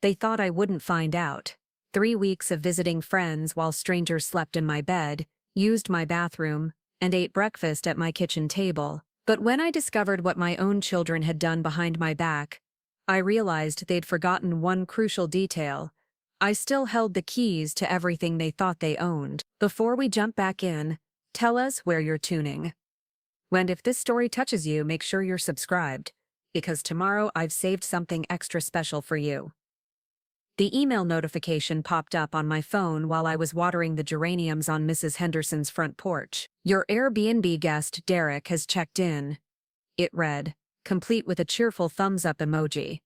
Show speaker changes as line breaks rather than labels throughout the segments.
They thought I wouldn't find out. 3 weeks of visiting friends while strangers slept in my bed, used my bathroom, and ate breakfast at my kitchen table. But when I discovered what my own children had done behind my back, I realized they'd forgotten one crucial detail. I still held the keys to everything they thought they owned. Before we jump back in, tell us where you're tuning. And if this story touches you, make sure you're subscribed, because tomorrow I've saved something extra special for you. The email notification popped up on my phone while I was watering the geraniums on Mrs. Henderson's front porch. Your Airbnb guest, Derek, has checked in. It read, complete with a cheerful thumbs-up emoji.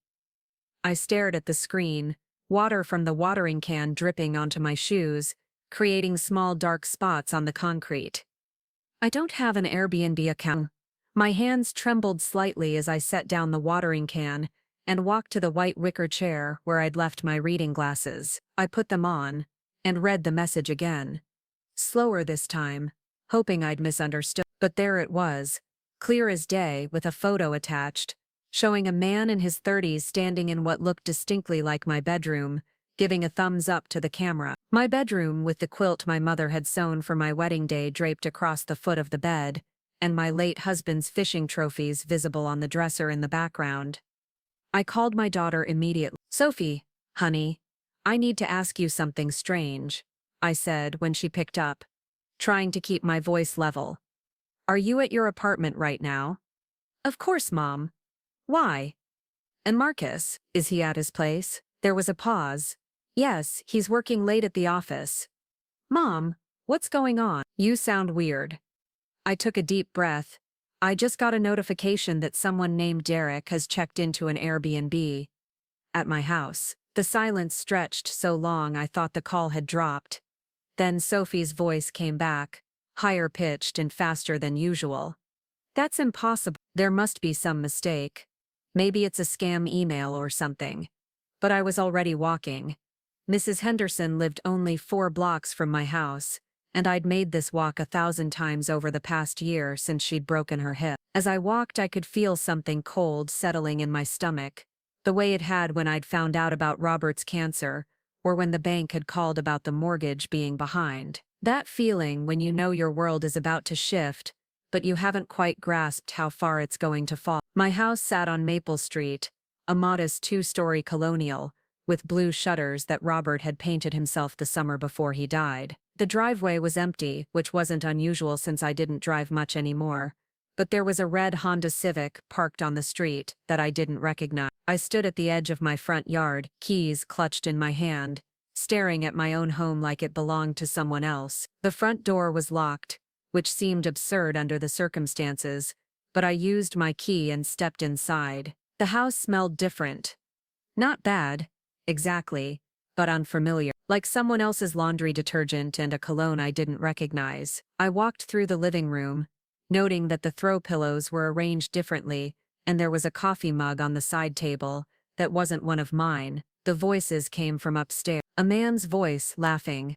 I stared at the screen, water from the watering can dripping onto my shoes, creating small dark spots on the concrete. I don't have an Airbnb account. My hands trembled slightly as I set down the watering can and walked to the white wicker chair where I'd left my reading glasses. I put them on and read the message again. Slower this time, hoping I'd misunderstood. But there it was, clear as day with a photo attached, showing a man in his 30s standing in what looked distinctly like my bedroom, giving a thumbs up to the camera. My bedroom with the quilt my mother had sewn for my wedding day draped across the foot of the bed, and my late husband's fishing trophies visible on the dresser in the background. I called my daughter immediately. Sophie, honey, I need to ask you something strange, I said when she picked up, trying to keep my voice level. Are you at your apartment right now? Of course, Mom. Why? And Marcus, is he at his place? There was a pause. Yes, he's working late at the office. Mom, what's going on? You sound weird. I took a deep breath. I just got a notification that someone named Derek has checked into an Airbnb at my house. The silence stretched so long I thought the call had dropped. Then Sophie's voice came back, higher pitched and faster than usual. That's impossible. There must be some mistake. Maybe it's a scam email or something. But I was already walking. Mrs. Henderson lived only 4 blocks from my house, and I'd made this walk 1,000 times over the past year since she'd broken her hip. As I walked, I could feel something cold settling in my stomach, the way it had when I'd found out about Robert's cancer, or when the bank had called about the mortgage being behind. That feeling when you know your world is about to shift, but you haven't quite grasped how far it's going to fall. My house sat on Maple Street, a modest 2-story colonial, with blue shutters that Robert had painted himself the summer before he died. The driveway was empty, which wasn't unusual since I didn't drive much anymore, but there was a red Honda Civic parked on the street that I didn't recognize. I stood at the edge of my front yard, keys clutched in my hand, staring at my own home like it belonged to someone else. The front door was locked, which seemed absurd under the circumstances, but I used my key and stepped inside. The house smelled different. Not bad, exactly, but unfamiliar. Like someone else's laundry detergent and a cologne I didn't recognize. I walked through the living room, noting that the throw pillows were arranged differently, and there was a coffee mug on the side table that wasn't one of mine. The voices came from upstairs. A man's voice laughing,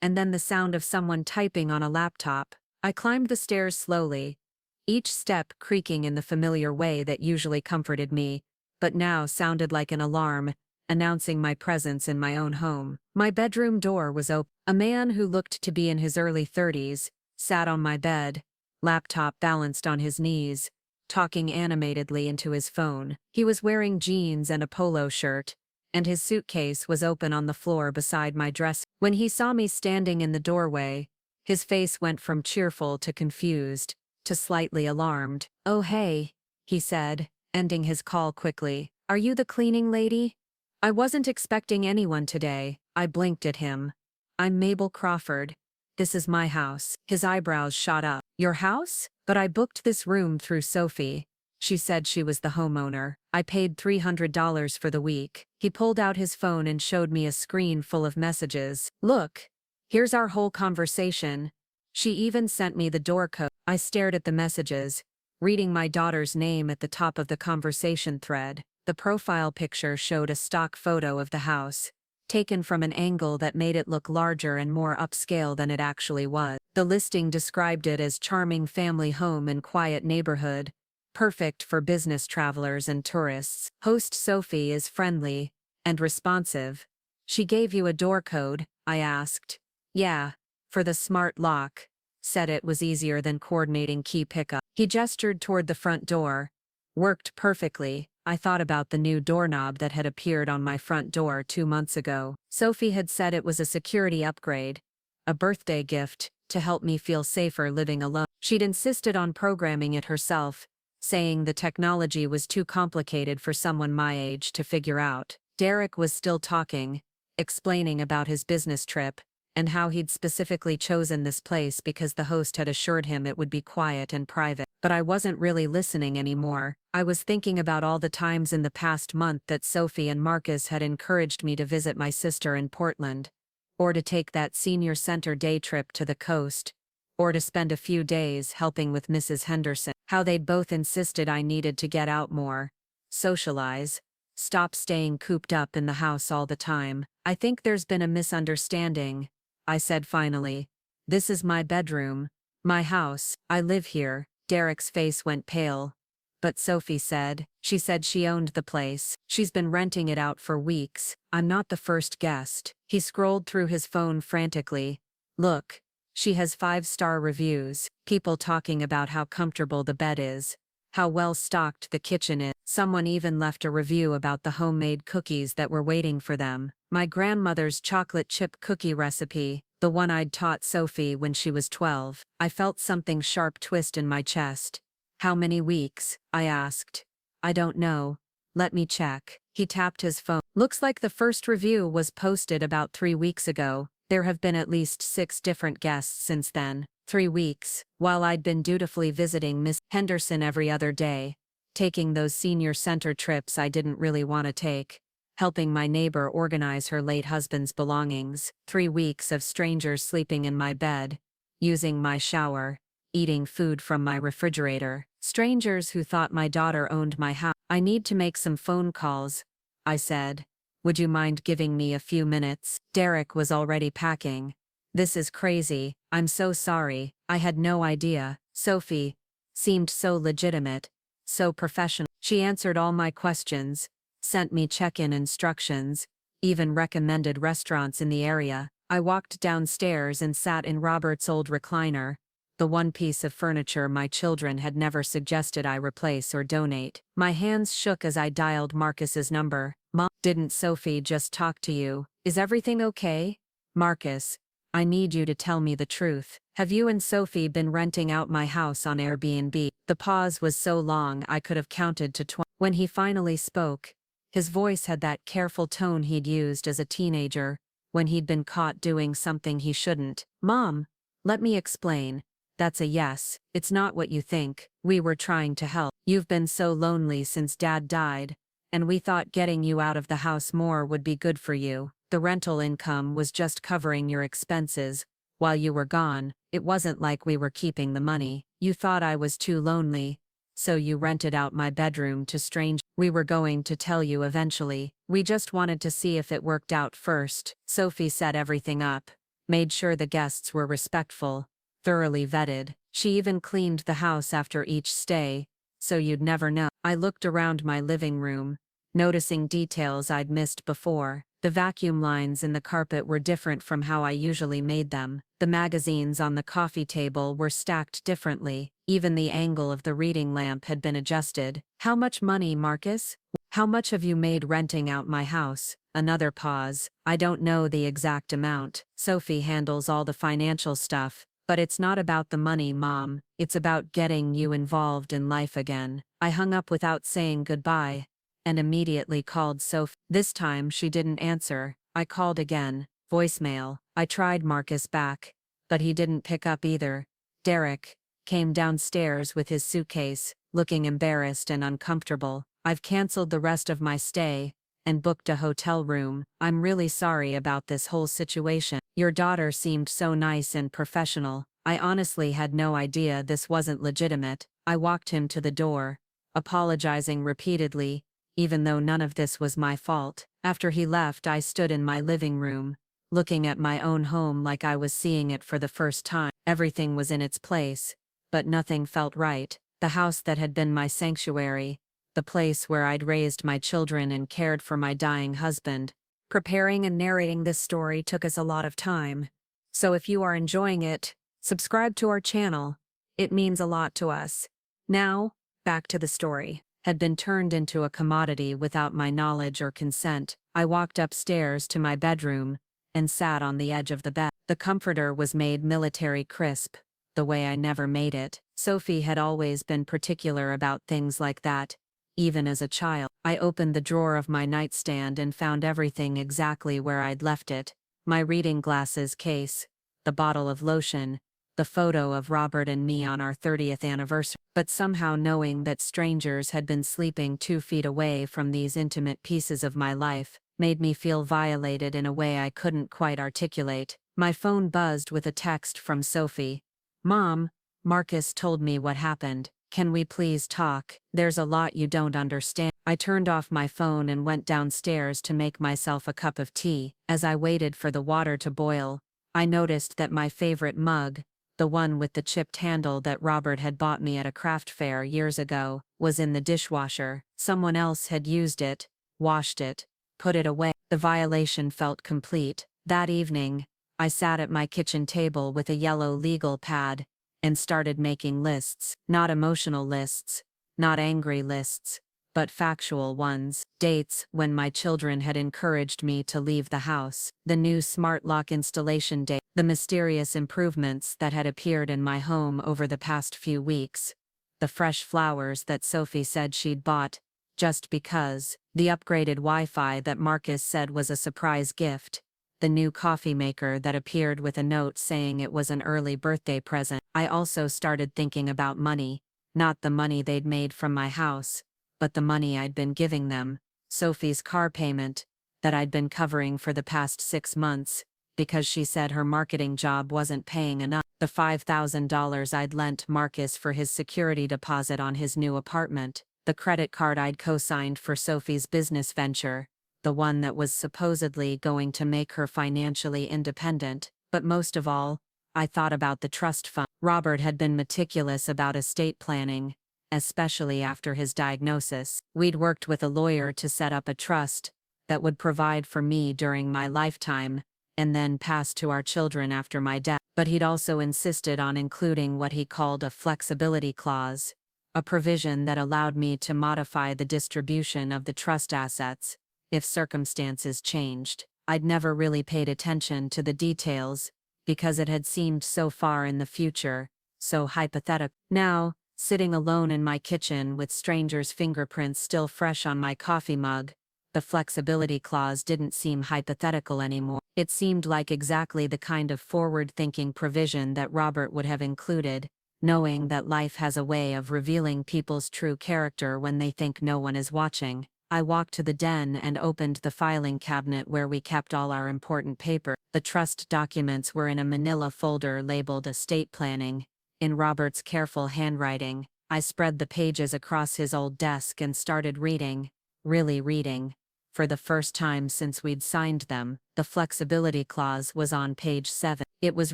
and then the sound of someone typing on a laptop. I climbed the stairs slowly, each step creaking in the familiar way that usually comforted me, but now sounded like an alarm, announcing my presence in my own home. My bedroom door was open. A man who looked to be in his early 30s sat on my bed, laptop balanced on his knees, talking animatedly into his phone. He was wearing jeans and a polo shirt, and his suitcase was open on the floor beside my dresser. When he saw me standing in the doorway, his face went from cheerful to confused, to slightly alarmed. "Oh hey," he said, ending his call quickly. "Are you the cleaning lady?" I wasn't expecting anyone today. I blinked at him. "I'm Mabel Crawford. This is my house." His eyebrows shot up. "Your house? But I booked this room through Sophie. She said she was the homeowner. I paid $300 for the week." He pulled out his phone and showed me a screen full of messages. "Look, here's our whole conversation. She even sent me the door code." I stared at the messages, reading my daughter's name at the top of the conversation thread. The profile picture showed a stock photo of the house, taken from an angle that made it look larger and more upscale than it actually was. The listing described it as charming family home in quiet neighborhood, perfect for business travelers and tourists. Host Sophie is friendly and responsive. She gave you a door code, I asked. Yeah, for the smart lock. Said it was easier than coordinating key pickup. He gestured toward the front door. Worked perfectly. I thought about the new doorknob that had appeared on my front door 2 months ago. Sophie had said it was a security upgrade, a birthday gift, to help me feel safer living alone. She'd insisted on programming it herself, saying the technology was too complicated for someone my age to figure out. Derek was still talking, explaining about his business trip, and how he'd specifically chosen this place because the host had assured him it would be quiet and private. But I wasn't really listening anymore. I was thinking about all the times in the past month that Sophie and Marcus had encouraged me to visit my sister in Portland, or to take that senior center day trip to the coast, or to spend a few days helping with Mrs. Henderson. How they'd both insisted I needed to get out more, socialize, stop staying cooped up in the house all the time. I think there's been a misunderstanding, I said finally. This is my bedroom, my house, I live here. Derek's face went pale. But Sophie said, she owned the place. She's been renting it out for weeks. I'm not the first guest. He scrolled through his phone frantically. Look, she has 5-star reviews, people talking about how comfortable the bed is, how well stocked the kitchen is. Someone even left a review about the homemade cookies that were waiting for them. My grandmother's chocolate chip cookie recipe, the one I'd taught Sophie when she was 12. I felt something sharp twist in my chest. How many weeks? I asked. I don't know. Let me check. He tapped his phone. Looks like the first review was posted about 3 weeks ago. There have been at least 6 different guests since then. 3 weeks, while I'd been dutifully visiting Miss Henderson every other day, taking those senior center trips I didn't really want to take, helping my neighbor organize her late husband's belongings. 3 weeks of strangers sleeping in my bed, using my shower, eating food from my refrigerator. Strangers who thought my daughter owned my house. I need to make some phone calls, I said. Would you mind giving me a few minutes? Derek was already packing. This is crazy. I'm so sorry. I had no idea. Sophie seemed so legitimate, so professional. She answered all my questions, sent me check-in instructions, even recommended restaurants in the area. I walked downstairs and sat in Robert's old recliner, the one piece of furniture my children had never suggested I replace or donate. My hands shook as I dialed Marcus's number. Mom, didn't Sophie just talk to you? Is everything okay? Marcus, I need you to tell me the truth. Have you and Sophie been renting out my house on Airbnb? The pause was so long I could have counted to 20. When he finally spoke, his voice had that careful tone he'd used as a teenager, when he'd been caught doing something he shouldn't. Mom, let me explain. That's a yes. It's not what you think. We were trying to help. You've been so lonely since Dad died, and we thought getting you out of the house more would be good for you. The rental income was just covering your expenses while you were gone. It wasn't like we were keeping the money. You thought I was too lonely, so you rented out my bedroom to strangers. We were going to tell you eventually. We just wanted to see if it worked out first. Sophie set everything up, made sure the guests were respectful, thoroughly vetted. She even cleaned the house after each stay, so you'd never know. I looked around my living room, noticing details I'd missed before. The vacuum lines in the carpet were different from how I usually made them. The magazines on the coffee table were stacked differently. Even the angle of the reading lamp had been adjusted. How much money, Marcus? How much have you made renting out my house? Another pause. I don't know the exact amount. Sophie handles all the financial stuff. But it's not about the money, Mom. It's about getting you involved in life again. I hung up without saying goodbye, and immediately called Sophie. This time she didn't answer. I called again. Voicemail. I tried Marcus back, but he didn't pick up either. Derek came downstairs with his suitcase, looking embarrassed and uncomfortable. I've canceled the rest of my stay and booked a hotel room. I'm really sorry about this whole situation. Your daughter seemed so nice and professional. I honestly had no idea this wasn't legitimate. I walked him to the door, apologizing repeatedly, even though none of this was my fault. After he left, I stood in my living room, looking at my own home like I was seeing it for the first time. Everything was in its place, but nothing felt right. The house that had been my sanctuary, the place where I'd raised my children and cared for my dying husband. Preparing and narrating this story took us a lot of time. So if you are enjoying it, subscribe to our channel. It means a lot to us. Now, back to the story. Had been turned into a commodity without my knowledge or consent. I walked upstairs to my bedroom and sat on the edge of the bed. The comforter was made military crisp, the way I never made it. Sophie had always been particular about things like that, even as a child. I opened the drawer of my nightstand and found everything exactly where I'd left it. My reading glasses case, the bottle of lotion, the photo of Robert and me on our 30th anniversary. But somehow knowing that strangers had been sleeping 2 feet away from these intimate pieces of my life made me feel violated in a way I couldn't quite articulate. My phone buzzed with a text from Sophie. "Mom, Marcus told me what happened. Can we please talk? There's a lot you don't understand." I turned off my phone and went downstairs to make myself a cup of tea. As I waited for the water to boil, I noticed that my favorite mug, the one with the chipped handle that Robert had bought me at a craft fair years ago, was in the dishwasher. Someone else had used it, washed it, put it away. The violation felt complete. That evening, I sat at my kitchen table with a yellow legal pad and started making lists. Not emotional lists, not angry lists, but factual ones. Dates when my children had encouraged me to leave the house, the new smart lock installation date, the mysterious improvements that had appeared in my home over the past few weeks, the fresh flowers that Sophie said she'd bought just because, the upgraded Wi-Fi that Marcus said was a surprise gift, the new coffee maker that appeared with a note saying it was an early birthday present. I also started thinking about money, not the money they'd made from my house, but the money I'd been giving them, Sophie's car payment, that I'd been covering for the past 6 months, because she said her marketing job wasn't paying enough, the $5,000 I'd lent Marcus for his security deposit on his new apartment, the credit card I'd co-signed for Sophie's business venture, the one that was supposedly going to make her financially independent. But most of all, I thought about the trust fund. Robert had been meticulous about estate planning, especially after his diagnosis. We'd worked with a lawyer to set up a trust that would provide for me during my lifetime and then pass to our children after my death. But he'd also insisted on including what he called a flexibility clause, a provision that allowed me to modify the distribution of the trust assets if circumstances changed. I'd never really paid attention to the details because it had seemed so far in the future, so hypothetical. Now, sitting alone in my kitchen with strangers' fingerprints still fresh on my coffee mug, the flexibility clause didn't seem hypothetical anymore. It seemed like exactly the kind of forward-thinking provision that Robert would have included, knowing that life has a way of revealing people's true character when they think no one is watching. I walked to the den and opened the filing cabinet where we kept all our important paper. The trust documents were in a manila folder labeled estate planning, in Robert's careful handwriting. I spread the pages across his old desk and started reading, really reading. For the first time since we'd signed them, the flexibility clause was on page 7. It was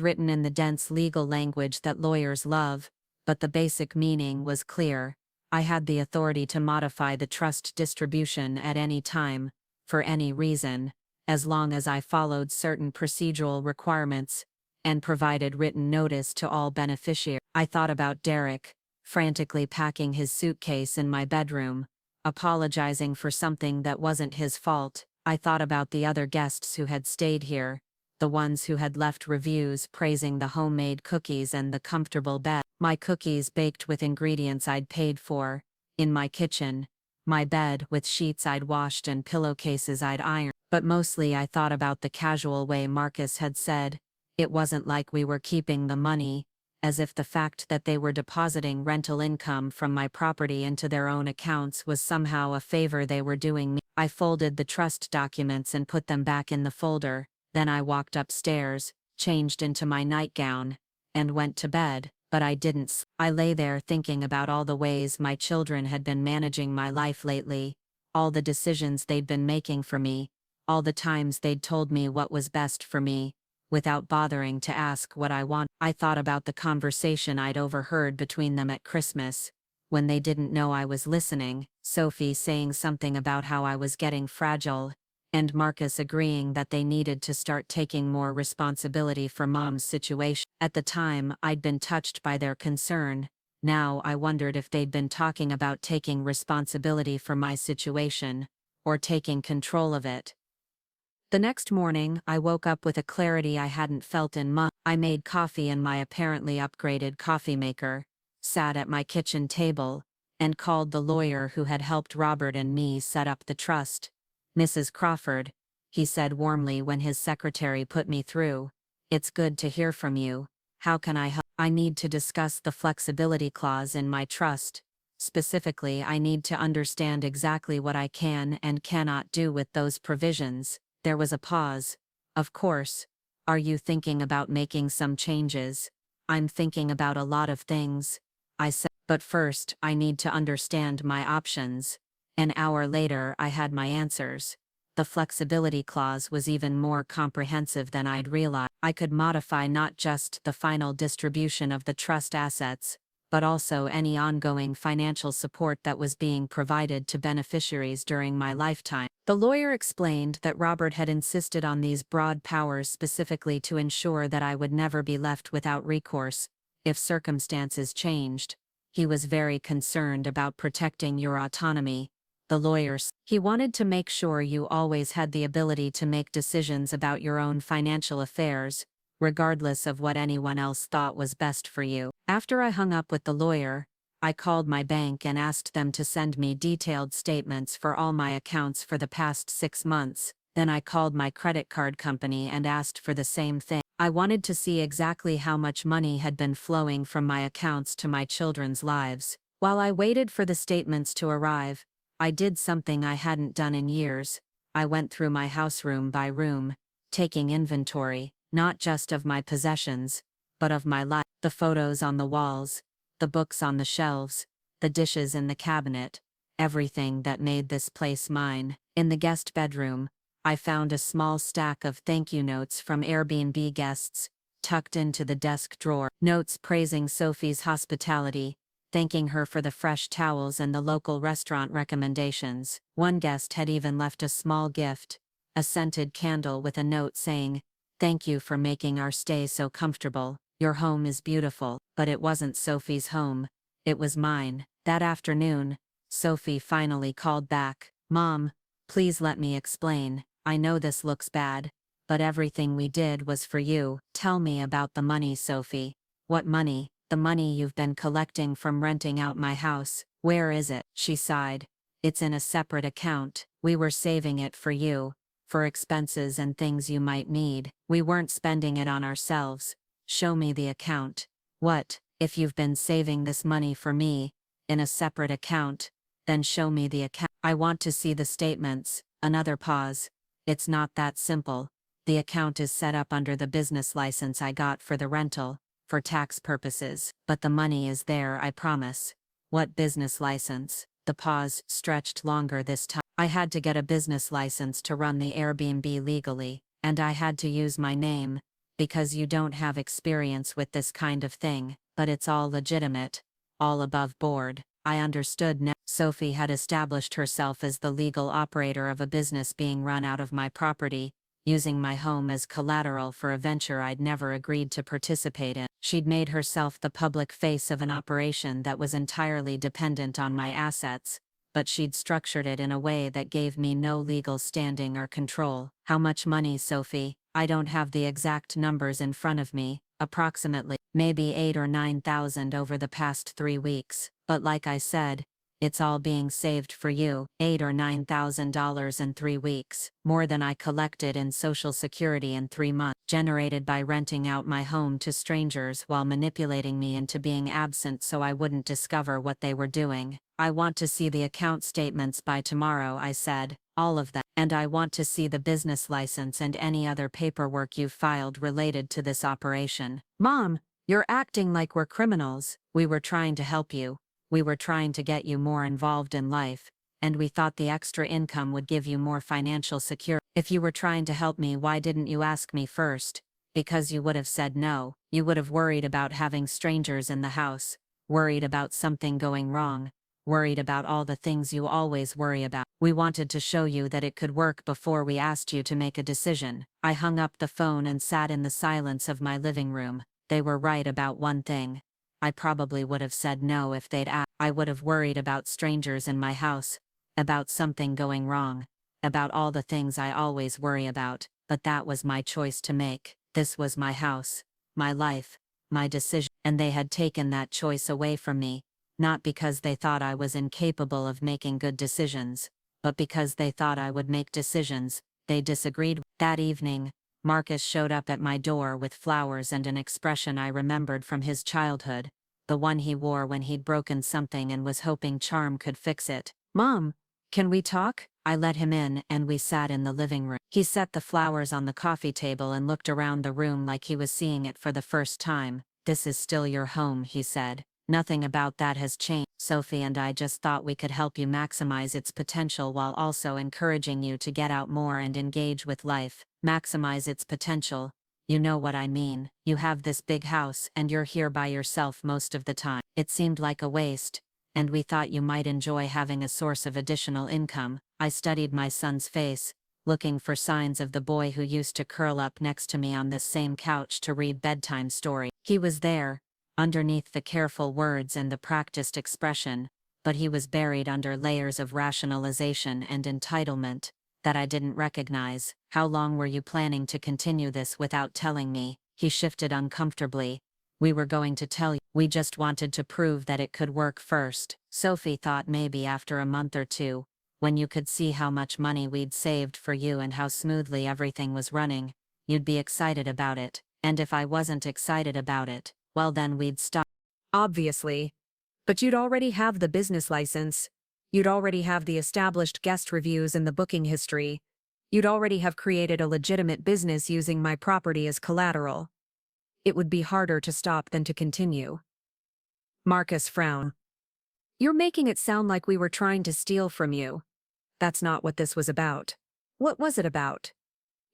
written in the dense legal language that lawyers love, but the basic meaning was clear. I had the authority to modify the trust distribution at any time, for any reason, as long as I followed certain procedural requirements and provided written notice to all beneficiaries. I thought about Derek, frantically packing his suitcase in my bedroom, apologizing for something that wasn't his fault. I thought about the other guests who had stayed here, the ones who had left reviews praising the homemade cookies and the comfortable bed. My cookies baked with ingredients I'd paid for, in my kitchen, my bed with sheets I'd washed and pillowcases I'd ironed. But mostly I thought about the casual way Marcus had said, it wasn't like we were keeping the money, as if the fact that they were depositing rental income from my property into their own accounts was somehow a favor they were doing me. I folded the trust documents and put them back in the folder. Then I walked upstairs, changed into my nightgown, and went to bed, but I didn't. I lay there thinking about all the ways my children had been managing my life lately, all the decisions they'd been making for me, all the times they'd told me what was best for me, without bothering to ask what I want. I thought about the conversation I'd overheard between them at Christmas, when they didn't know I was listening. Sophie saying something about how I was getting fragile, and Marcus agreeing that they needed to start taking more responsibility for Mom's situation. At the time, I'd been touched by their concern. Now I wondered if they'd been talking about taking responsibility for my situation, or taking control of it. The next morning, I woke up with a clarity I hadn't felt in months. I made coffee in my apparently upgraded coffee maker, sat at my kitchen table, and called the lawyer who had helped Robert and me set up the trust. "Mrs. Crawford," he said warmly when his secretary put me through. "It's good to hear from you. How can I help?" "I need to discuss the flexibility clause in my trust. Specifically, I need to understand exactly what I can and cannot do with those provisions." There was a pause. "Of course. Are you thinking about making some changes?" "I'm thinking about a lot of things," I said. "But first, I need to understand my options." An hour later, I had my answers. The flexibility clause was even more comprehensive than I'd realized. I could modify not just the final distribution of the trust assets, but also any ongoing financial support that was being provided to beneficiaries during my lifetime. The lawyer explained that Robert had insisted on these broad powers specifically to ensure that I would never be left without recourse if circumstances changed. He was very concerned about protecting your autonomy. The lawyer said he wanted to make sure you always had the ability to make decisions about your own financial affairs, regardless of what anyone else thought was best for you. After I hung up with the lawyer, I called my bank and asked them to send me detailed statements for all my accounts for the past 6 months. Then I called my credit card company and asked for the same thing. I wanted to see exactly how much money had been flowing from my accounts to my children's lives. While I waited for the statements to arrive, I did something I hadn't done in years. I went through my house room by room, taking inventory, not just of my possessions, but of my life. The photos on the walls, the books on the shelves, the dishes in the cabinet, everything that made this place mine. In the guest bedroom, I found a small stack of thank you notes from Airbnb guests, tucked into the desk drawer. Notes praising Sophie's hospitality, thanking her for the fresh towels and the local restaurant recommendations. One guest had even left a small gift, a scented candle with a note saying, "Thank you for making our stay so comfortable. Your home is beautiful." But it wasn't Sophie's home. It was mine. That afternoon, Sophie finally called back. "Mom, please let me explain. I know this looks bad, but everything we did was for you." "Tell me about the money, Sophie." "What money?" "The money you've been collecting from renting out my house. Where is it?" She sighed. "It's in a separate account. We were saving it for you, for expenses and things you might need. We weren't spending it on ourselves." "Show me the account." "What? If you've been saving this money for me, in a separate account, then show me the account." "I want to see the statements." Another pause. "It's not that simple. The account is set up under the business license I got for the rental, for tax purposes. But the money is there, I promise." "What business license?" The pause stretched longer this time. "I had to get a business license to run the Airbnb legally, and I had to use my name, because you don't have experience with this kind of thing, but it's all legitimate, all above board." I understood now. Sophie had established herself as the legal operator of a business being run out of my property, using my home as collateral for a venture I'd never agreed to participate in. She'd made herself the public face of an operation that was entirely dependent on my assets, but she'd structured it in a way that gave me no legal standing or control. "How much money, Sophie?" "I don't have the exact numbers in front of me. Approximately, maybe 8 or 9,000 over the past 3 weeks. But like I said, it's all being saved for you." $8 or $9,000 in 3 weeks. More than I collected in Social Security in 3 months. Generated by renting out my home to strangers while manipulating me into being absent so I wouldn't discover what they were doing. "I want to see the account statements by tomorrow," I said. "All of them. And I want to see the business license and any other paperwork you've filed related to this operation." "Mom, you're acting like we're criminals." "We were trying to help you. We were trying to get you more involved in life, and we thought the extra income would give you more financial security." "If you were trying to help me, why didn't you ask me first?" "Because you would have said no. You would have worried about having strangers in the house, worried about something going wrong, worried about all the things you always worry about. We wanted to show you that it could work before we asked you to make a decision. I hung up the phone and sat in the silence of my living room. They were right about one thing. I probably would have said no if they'd asked. I would have worried about strangers in my house, about something going wrong, about all the things I always worry about, but that was my choice to make. This was my house, my life, my decision, and they had taken that choice away from me, not because they thought I was incapable of making good decisions, but because they thought I would make decisions they disagreed with. That evening, Marcus showed up at my door with flowers and an expression I remembered from his childhood, the one he wore when he'd broken something and was hoping charm could fix it. "Mom, can we talk?" I let him in and we sat in the living room. He set the flowers on the coffee table and looked around the room like he was seeing it for the first time. "This is still your home," he said. "Nothing about that has changed. Sophie and I just thought we could help you maximize its potential while also encouraging you to get out more and engage with life." Maximize its potential. You know what I mean. You have this big house and you're here by yourself most of the time. It seemed like a waste, and we thought you might enjoy having a source of additional income. I studied my son's face, looking for signs of the boy who used to curl up next to me on this same couch to read bedtime story. He was there, underneath the careful words and the practiced expression, but he was buried under layers of rationalization and entitlement that I didn't recognize. "How long were you planning to continue this without telling me?" He shifted uncomfortably. "We were going to tell you. We just wanted to prove that it could work first." Sophie thought maybe after a month or two, when you could see how much money we'd saved for you and how smoothly everything was running, you'd be excited about it. And if I wasn't excited about it, well then we'd stop. Obviously. But you'd already have the business license. You'd already have the established guest reviews and the booking history. You'd already have created a legitimate business using my property as collateral. It would be harder to stop than to continue. Marcus frowned. "You're making it sound like we were trying to steal from you. That's not what this was about." "What was it about?"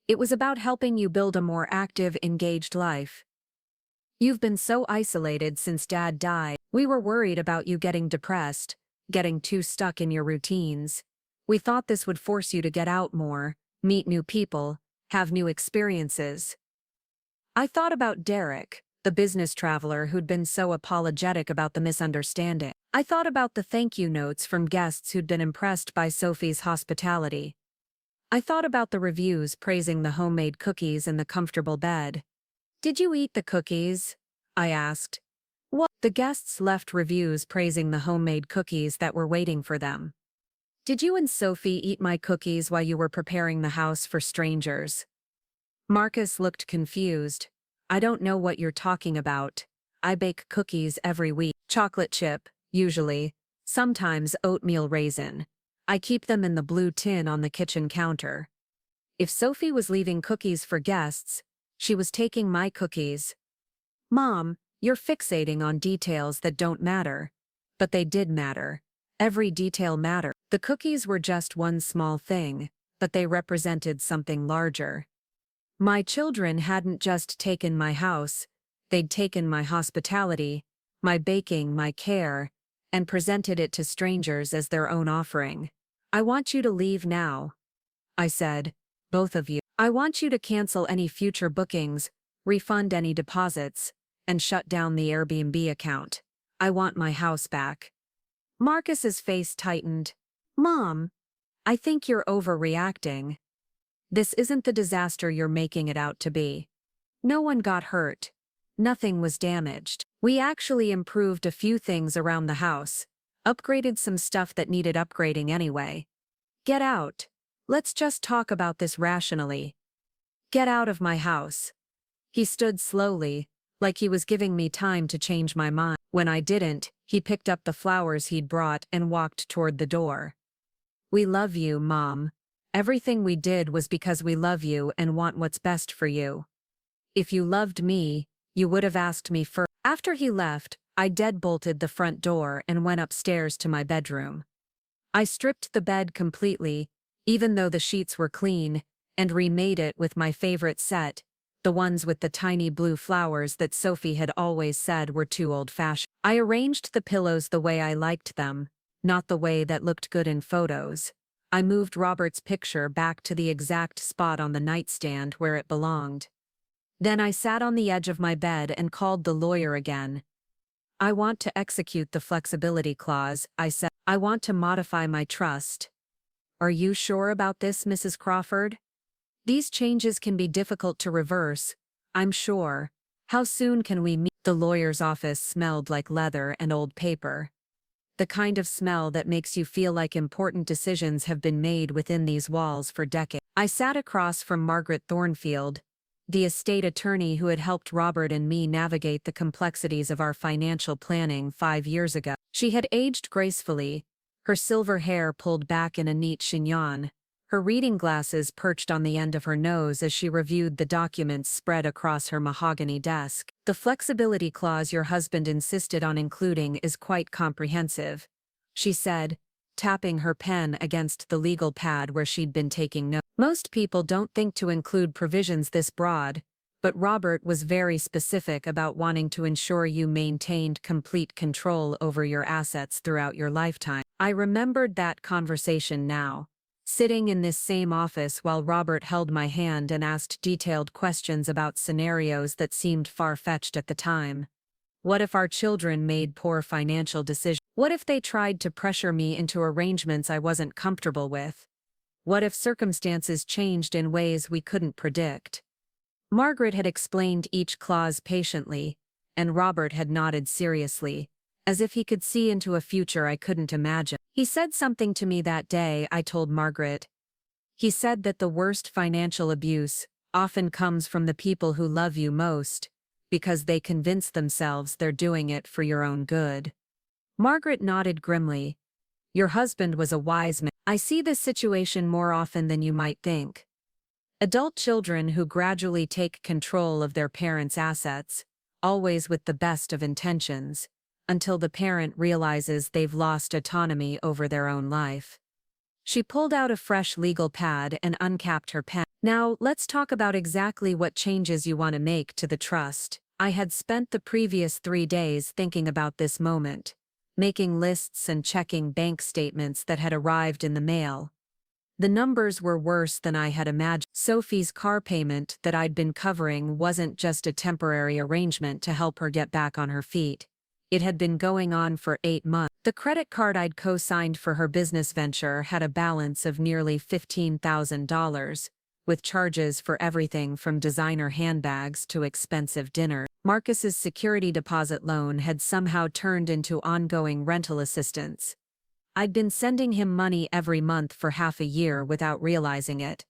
"It was about helping you build a more active, engaged life. You've been so isolated since Dad died. We were worried about you getting depressed, getting too stuck in your routines. We thought this would force you to get out more, meet new people, have new experiences." I thought about Derek, the business traveler who'd been so apologetic about the misunderstanding. I thought about the thank you notes from guests who'd been impressed by Sophie's hospitality. I thought about the reviews praising the homemade cookies and the comfortable bed. "Did you eat the cookies?" I asked. "What?" The guests left reviews praising the homemade cookies that were waiting for them. "Did you and Sophie eat my cookies while you were preparing the house for strangers?" Marcus looked confused. "I don't know what you're talking about. I bake cookies every week. Chocolate chip, usually. Sometimes oatmeal raisin. I keep them in the blue tin on the kitchen counter." If Sophie was leaving cookies for guests, she was taking my cookies. "Mom, you're fixating on details that don't matter." But they did matter. Every detail mattered. The cookies were just one small thing, but they represented something larger. My children hadn't just taken my house, they'd taken my hospitality, my baking, my care, and presented it to strangers as their own offering. "I want you to leave now," I said, "both of you. I want you to cancel any future bookings, refund any deposits, and shut down the Airbnb account. I want my house back." Marcus's face tightened. "Mom, I think you're overreacting. This isn't the disaster you're making it out to be. No one got hurt. Nothing was damaged. We actually improved a few things around the house, upgraded some stuff that needed upgrading anyway. Get out. Let's just talk about this rationally. Get out of my house." He stood slowly, like he was giving me time to change my mind. When I didn't, he picked up the flowers he'd brought and walked toward the door. "We love you, Mom. Everything we did was because we love you and want what's best for you. If you loved me, you would have asked me first." After he left, I deadbolted the front door and went upstairs to my bedroom. I stripped the bed completely, even though the sheets were clean, and remade it with my favorite set, the ones with the tiny blue flowers that Sophie had always said were too old-fashioned. I arranged the pillows the way I liked them, not the way that looked good in photos. I moved Robert's picture back to the exact spot on the nightstand where it belonged. Then I sat on the edge of my bed and called the lawyer again. I want to execute the flexibility clause, I said. I want to modify my trust. Are you sure about this, Mrs. Crawford? These changes can be difficult to reverse, I'm sure. How soon can we meet? The lawyer's office smelled like leather and old paper. The kind of smell that makes you feel like important decisions have been made within these walls for decades. I sat across from Margaret Thornfield, the estate attorney who had helped Robert and me navigate the complexities of our financial planning 5 years ago. She had aged gracefully, her silver hair pulled back in a neat chignon, her reading glasses perched on the end of her nose as she reviewed the documents spread across her mahogany desk. The flexibility clause your husband insisted on including is quite comprehensive, she said, tapping her pen against the legal pad where she'd been taking notes. Most people don't think to include provisions this broad, but Robert was very specific about wanting to ensure you maintained complete control over your assets throughout your lifetime. I remembered that conversation now, sitting in this same office while Robert held my hand and asked detailed questions about scenarios that seemed far-fetched at the time. What if our children made poor financial decisions? What if they tried to pressure me into arrangements I wasn't comfortable with? What if circumstances changed in ways we couldn't predict? Margaret had explained each clause patiently, and Robert had nodded seriously, as if he could see into a future I couldn't imagine. He said something to me that day, I told Margaret. He said that the worst financial abuse often comes from the people who love you most, because they convince themselves they're doing it for your own good. Margaret nodded grimly. Your husband was a wise man. I see this situation more often than you might think. Adult children who gradually take control of their parents' assets, always with the best of intentions, until the parent realizes they've lost autonomy over their own life. She pulled out a fresh legal pad and uncapped her pen. Now, let's talk about exactly what changes you want to make to the trust. I had spent the previous 3 days thinking about this moment, making lists and checking bank statements that had arrived in the mail. The numbers were worse than I had imagined. Sophie's car payment that I'd been covering wasn't just a temporary arrangement to help her get back on her feet. It had been going on for 8 months. The credit card I'd co-signed for her business venture had a balance of nearly $15,000, with charges for everything from designer handbags to expensive dinners. Marcus's security deposit loan had somehow turned into ongoing rental assistance. I'd been sending him money every month for half a year without realizing it.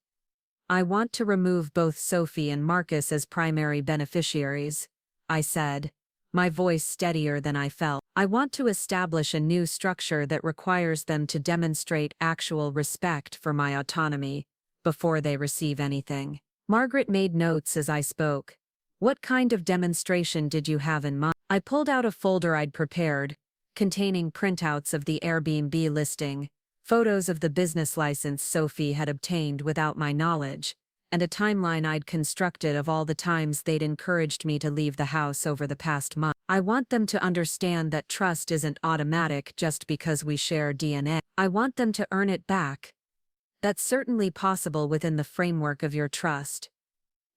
I want to remove both Sophie and Marcus as primary beneficiaries, I said, my voice steadier than I felt. I want to establish a new structure that requires them to demonstrate actual respect for my autonomy before they receive anything. Margaret made notes as I spoke. What kind of demonstration did you have in mind? I pulled out a folder I'd prepared, containing printouts of the Airbnb listing, photos of the business license Sophie had obtained without my knowledge, and a timeline I'd constructed of all the times they'd encouraged me to leave the house over the past month. I want them to understand that trust isn't automatic just because we share DNA. I want them to earn it back. That's certainly possible within the framework of your trust.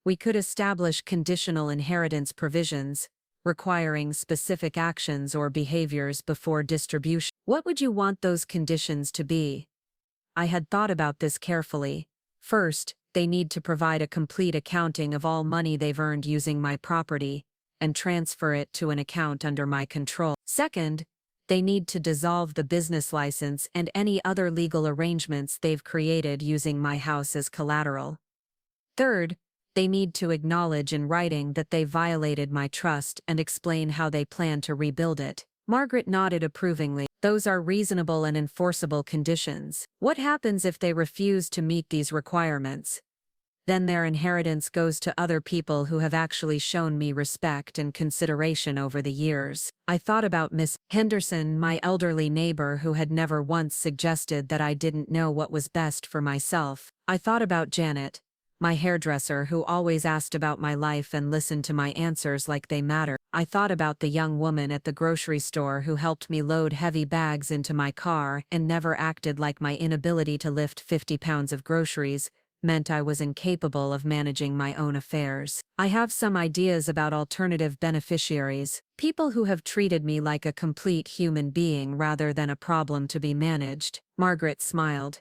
We could establish conditional inheritance provisions, requiring specific actions or behaviors before distribution. What would you want those conditions to be? I had thought about this carefully. First, they need to provide a complete accounting of all money they've earned using my property, and transfer it to an account under my control. Second, they need to dissolve the business license and any other legal arrangements they've created using my house as collateral. Third, they need to acknowledge in writing that they violated my trust and explain how they plan to rebuild it. Margaret nodded approvingly. Those are reasonable and enforceable conditions. What happens if they refuse to meet these requirements? Then their inheritance goes to other people who have actually shown me respect and consideration over the years. I thought about Miss Henderson, my elderly neighbor who had never once suggested that I didn't know what was best for myself. I thought about Janet, My hairdresser who always asked about my life and listened to my answers like they mattered. I thought about the young woman at the grocery store who helped me load heavy bags into my car and never acted like my inability to lift 50 pounds of groceries meant I was incapable of managing my own affairs. I have some ideas about alternative beneficiaries, people who have treated me like a complete human being rather than a problem to be managed. Margaret smiled.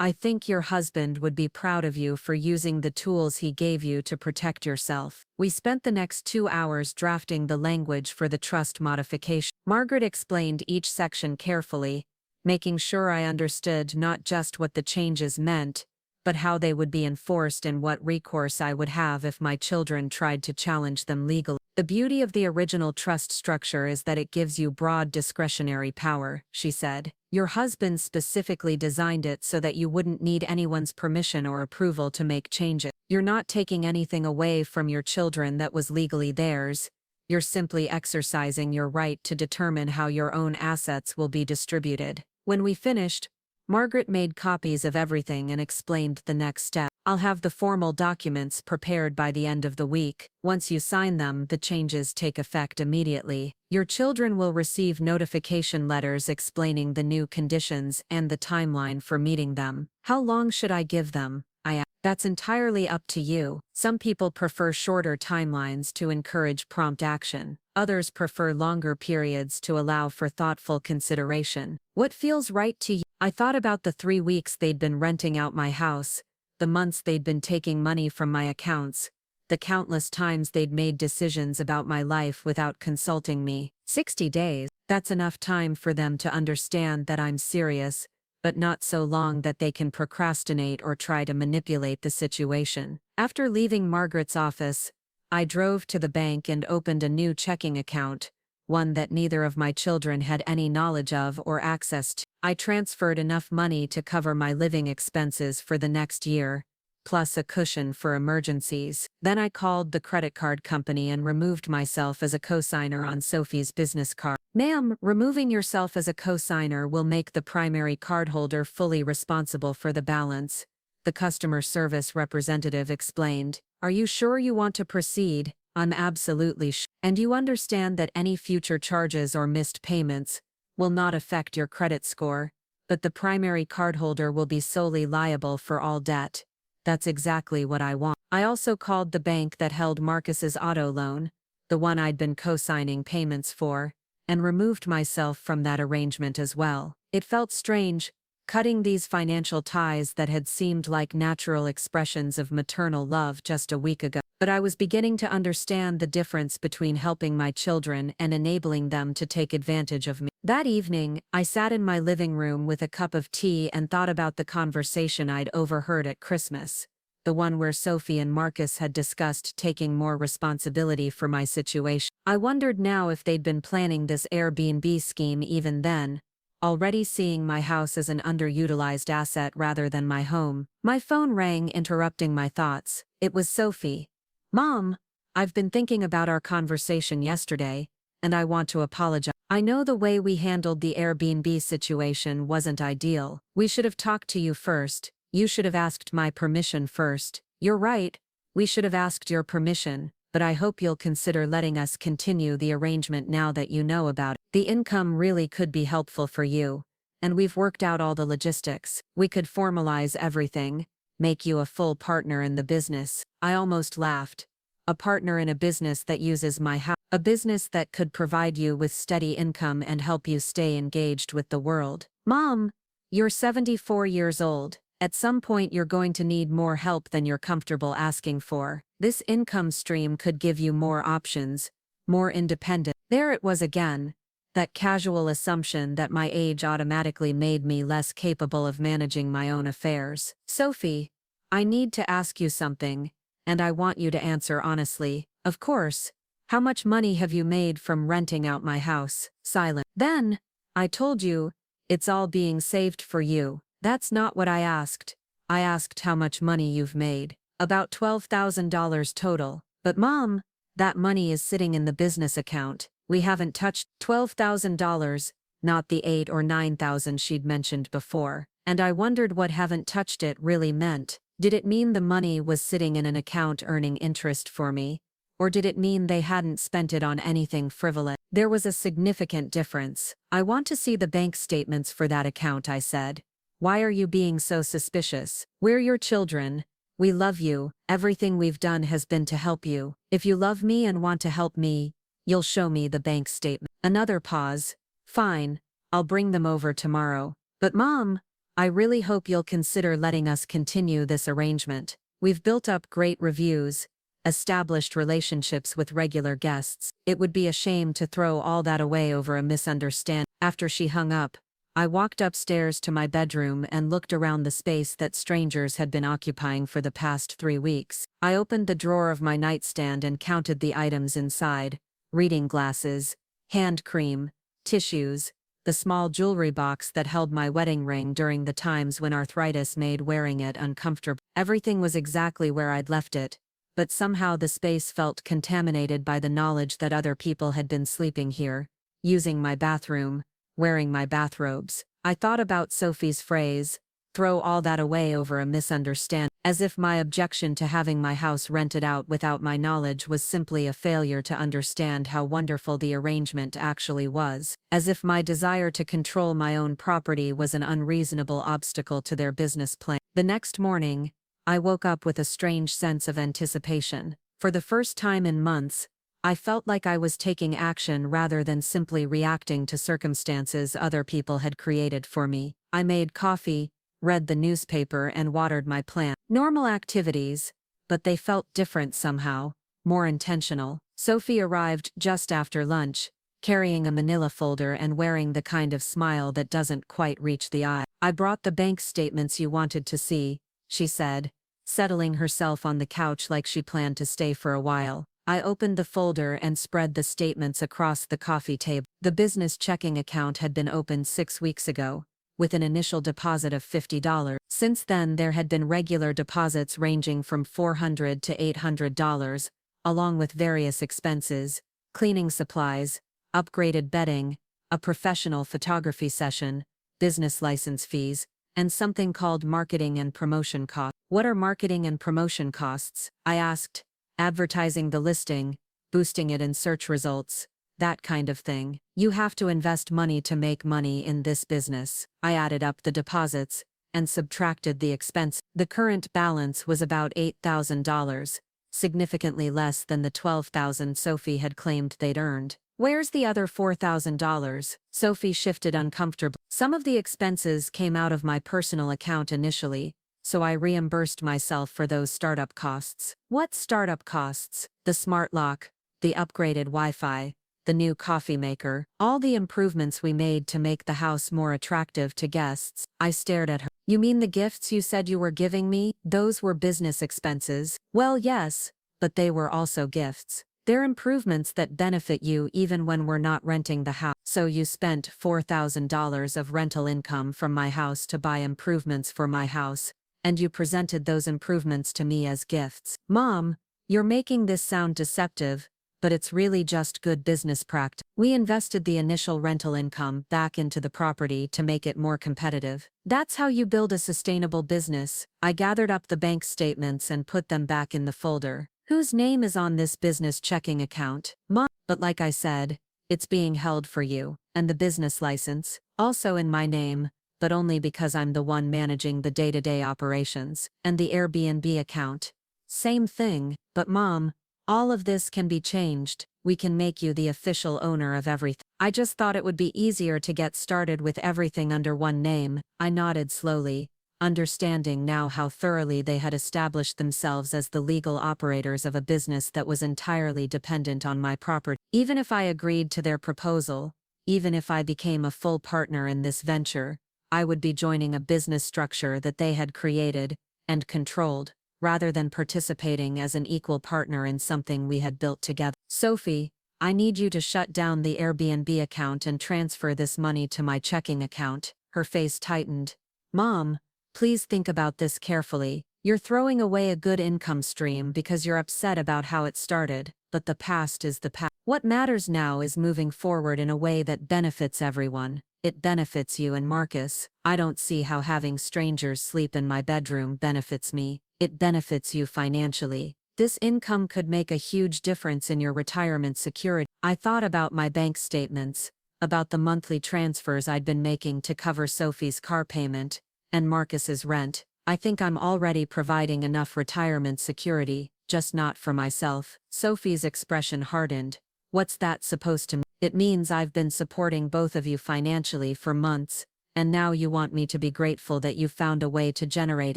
I think your husband would be proud of you for using the tools he gave you to protect yourself. We spent the next 2 hours drafting the language for the trust modification. Margaret explained each section carefully, making sure I understood not just what the changes meant, but how they would be enforced and what recourse I would have if my children tried to challenge them legally. The beauty of the original trust structure is that it gives you broad discretionary power, she said. Your husband specifically designed it so that you wouldn't need anyone's permission or approval to make changes. You're not taking anything away from your children that was legally theirs. You're simply exercising your right to determine how your own assets will be distributed. When we finished, Margaret made copies of everything and explained the next step. I'll have the formal documents prepared by the end of the week. Once you sign them, the changes take effect immediately. Your children will receive notification letters explaining the new conditions and the timeline for meeting them. How long should I give them? I asked. That's entirely up to you. Some people prefer shorter timelines to encourage prompt action. Others prefer longer periods to allow for thoughtful consideration. What feels right to you? I thought about the 3 weeks they'd been renting out my house, the months they'd been taking money from my accounts, the countless times they'd made decisions about my life without consulting me. 60 days, that's enough time for them to understand that I'm serious, but not so long that they can procrastinate or try to manipulate the situation. After leaving Margaret's office, I drove to the bank and opened a new checking account, one that neither of my children had any knowledge of or access to. I transferred enough money to cover my living expenses for the next year, plus a cushion for emergencies. Then I called the credit card company and removed myself as a cosigner on Sophie's business card. Ma'am, removing yourself as a cosigner will make the primary cardholder fully responsible for the balance, the customer service representative explained. Are you sure you want to proceed? I'm absolutely sure. And you understand that any future charges or missed payments will not affect your credit score, but the primary cardholder will be solely liable for all debt. That's exactly what I want. I also called the bank that held Marcus's auto loan, the one I'd been co-signing payments for, and removed myself from that arrangement as well. It felt strange, cutting these financial ties that had seemed like natural expressions of maternal love just a week ago. But I was beginning to understand the difference between helping my children and enabling them to take advantage of me. That evening, I sat in my living room with a cup of tea and thought about the conversation I'd overheard at Christmas, the one where Sophie and Marcus had discussed taking more responsibility for my situation. I wondered now if they'd been planning this Airbnb scheme even then, already seeing my house as an underutilized asset rather than my home. My phone rang, interrupting my thoughts. It was Sophie. Mom, I've been thinking about our conversation yesterday, and I want to apologize. I know the way we handled the Airbnb situation wasn't ideal. We should have talked to you first. You should have asked my permission first. You're right, we should have asked your permission, but I hope you'll consider letting us continue the arrangement now that you know about it. The income really could be helpful for you, and we've worked out all the logistics. We could formalize everything, make you a full partner in the business. I almost laughed. A partner in a business that uses my house. A business that could provide you with steady income and help you stay engaged with the world. Mom, you're 74 years old. At some point you're going to need more help than you're comfortable asking for. This income stream could give you more options, more independence. There it was again, that casual assumption that my age automatically made me less capable of managing my own affairs. Sophie, I need to ask you something, and I want you to answer honestly. Of course. How much money have you made from renting out my house? Silent. Then, I told you, it's all being saved for you. That's not what I asked. I asked how much money you've made. About $12,000 total. But Mom, that money is sitting in the business account. We haven't touched $12,000, not the $8,000 or $9,000 she'd mentioned before. And I wondered what haven't touched it really meant. Did it mean the money was sitting in an account earning interest for me? Or did it mean they hadn't spent it on anything frivolous? There was a significant difference. I want to see the bank statements for that account, I said. Why are you being so suspicious? We're your children. We love you. Everything we've done has been to help you. If you love me and want to help me, you'll show me the bank statement. Another pause. Fine. I'll bring them over tomorrow. But Mom, I really hope you'll consider letting us continue this arrangement. We've built up great reviews, established relationships with regular guests. It would be a shame to throw all that away over a misunderstanding. After she hung up, I walked upstairs to my bedroom and looked around the space that strangers had been occupying for the past 3 weeks. I opened the drawer of my nightstand and counted the items inside: reading glasses, hand cream, tissues, the small jewelry box that held my wedding ring during the times when arthritis made wearing it uncomfortable. Everything was exactly where I'd left it, but somehow the space felt contaminated by the knowledge that other people had been sleeping here, using my bathroom, wearing my bathrobes. I thought about Sophie's phrase, throw all that away over a misunderstanding, as if my objection to having my house rented out without my knowledge was simply a failure to understand how wonderful the arrangement actually was, as if my desire to control my own property was an unreasonable obstacle to their business plan. The next morning, I woke up with a strange sense of anticipation. For the first time in months, I felt like I was taking action rather than simply reacting to circumstances other people had created for me. I made coffee, read the newspaper, and watered my plant. Normal activities, but they felt different somehow, more intentional. Sophie arrived just after lunch, carrying a manila folder and wearing the kind of smile that doesn't quite reach the eye. I brought the bank statements you wanted to see, she said, settling herself on the couch like she planned to stay for a while. I opened the folder and spread the statements across the coffee table. The business checking account had been opened 6 weeks ago, with an initial deposit of $50. Since then, there had been regular deposits ranging from $400 to $800, along with various expenses, cleaning supplies, upgraded bedding, a professional photography session, business license fees, and something called marketing and promotion costs. What are marketing and promotion costs? I asked. Advertising the listing, boosting it in search results, that kind of thing. You have to invest money to make money in this business. I added up the deposits and subtracted the expense. The current balance was about $8,000, significantly less than the $12,000 Sophie had claimed they'd earned. Where's the other $4,000? Sophie shifted uncomfortably. Some of the expenses came out of my personal account initially, so I reimbursed myself for those startup costs. What startup costs? The smart lock, the upgraded Wi-Fi, the new coffee maker, all the improvements we made to make the house more attractive to guests. I stared at her. You mean the gifts you said you were giving me? Those were business expenses. Well, yes, but they were also gifts. They're improvements that benefit you even when we're not renting the house. So you spent $4,000 of rental income from my house to buy improvements for my house, and you presented those improvements to me as gifts. Mom, you're making this sound deceptive, but it's really just good business practice. We invested the initial rental income back into the property to make it more competitive. That's how you build a sustainable business. I gathered up the bank statements and put them back in the folder. Whose name is on this business checking account? Mom. But like I said, it's being held for you, and the business license, also in my name, but only because I'm the one managing the day-to-day operations. And the Airbnb account. Same thing. But Mom, all of this can be changed. We can make you the official owner of everything. I just thought it would be easier to get started with everything under one name. I nodded slowly, understanding now how thoroughly they had established themselves as the legal operators of a business that was entirely dependent on my property. Even if I agreed to their proposal, even if I became a full partner in this venture, I would be joining a business structure that they had created and controlled, rather than participating as an equal partner in something we had built together. Sophie, I need you to shut down the Airbnb account and transfer this money to my checking account. Her face tightened. Mom, please think about this carefully. You're throwing away a good income stream because you're upset about how it started, but the past is the past. What matters now is moving forward in a way that benefits everyone. It benefits you and Marcus. I don't see how having strangers sleep in my bedroom benefits me. it benefits you financially. This income could make a huge difference in your retirement security. I thought about my bank statements, about the monthly transfers I'd been making to cover Sophie's car payment and Marcus's rent. I think I'm already providing enough retirement security, just not for myself. Sophie's expression hardened. What's that supposed to mean? It means I've been supporting both of you financially for months, and now you want me to be grateful that you found a way to generate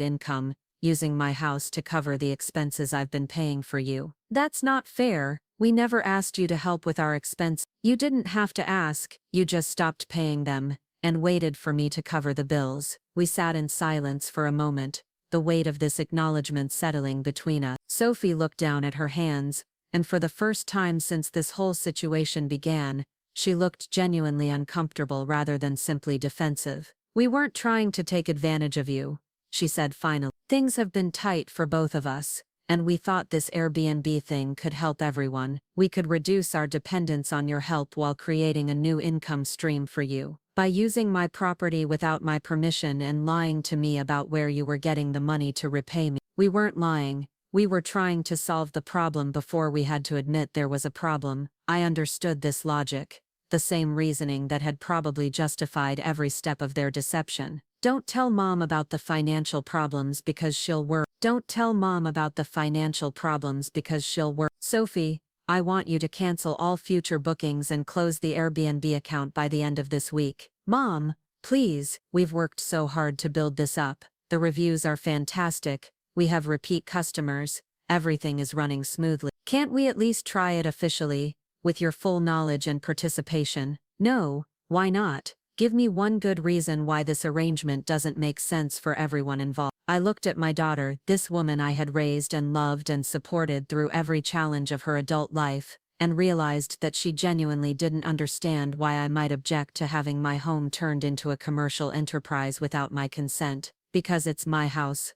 income, using my house to cover the expenses I've been paying for you. That's not fair. We never asked you to help with our expense. You didn't have to ask, you just stopped paying them, and waited for me to cover the bills. We sat in silence for a moment, the weight of this acknowledgement settling between us. Sophie looked down at her hands, and for the first time since this whole situation began, she looked genuinely uncomfortable rather than simply defensive. We weren't trying to take advantage of you, she said finally. Things have been tight for both of us, and we thought this Airbnb thing could help everyone. We could reduce our dependence on your help while creating a new income stream for you. By using my property without my permission and lying to me about where you were getting the money to repay me. We weren't lying. We were trying to solve the problem before we had to admit there was a problem. I understood this logic, the same reasoning that had probably justified every step of their deception. Don't tell Mom about the financial problems because she'll worry. Don't tell Mom about the financial problems because she'll worry. Sophie, I want you to cancel all future bookings and close the Airbnb account by the end of this week. Mom, please, we've worked so hard to build this up. The reviews are fantastic. We have repeat customers. Everything is running smoothly. Can't we at least try it officially, with your full knowledge and participation? No, why not? Give me one good reason why this arrangement doesn't make sense for everyone involved. I looked at my daughter, this woman I had raised and loved and supported through every challenge of her adult life, and realized that she genuinely didn't understand why I might object to having my home turned into a commercial enterprise without my consent. Because it's my house,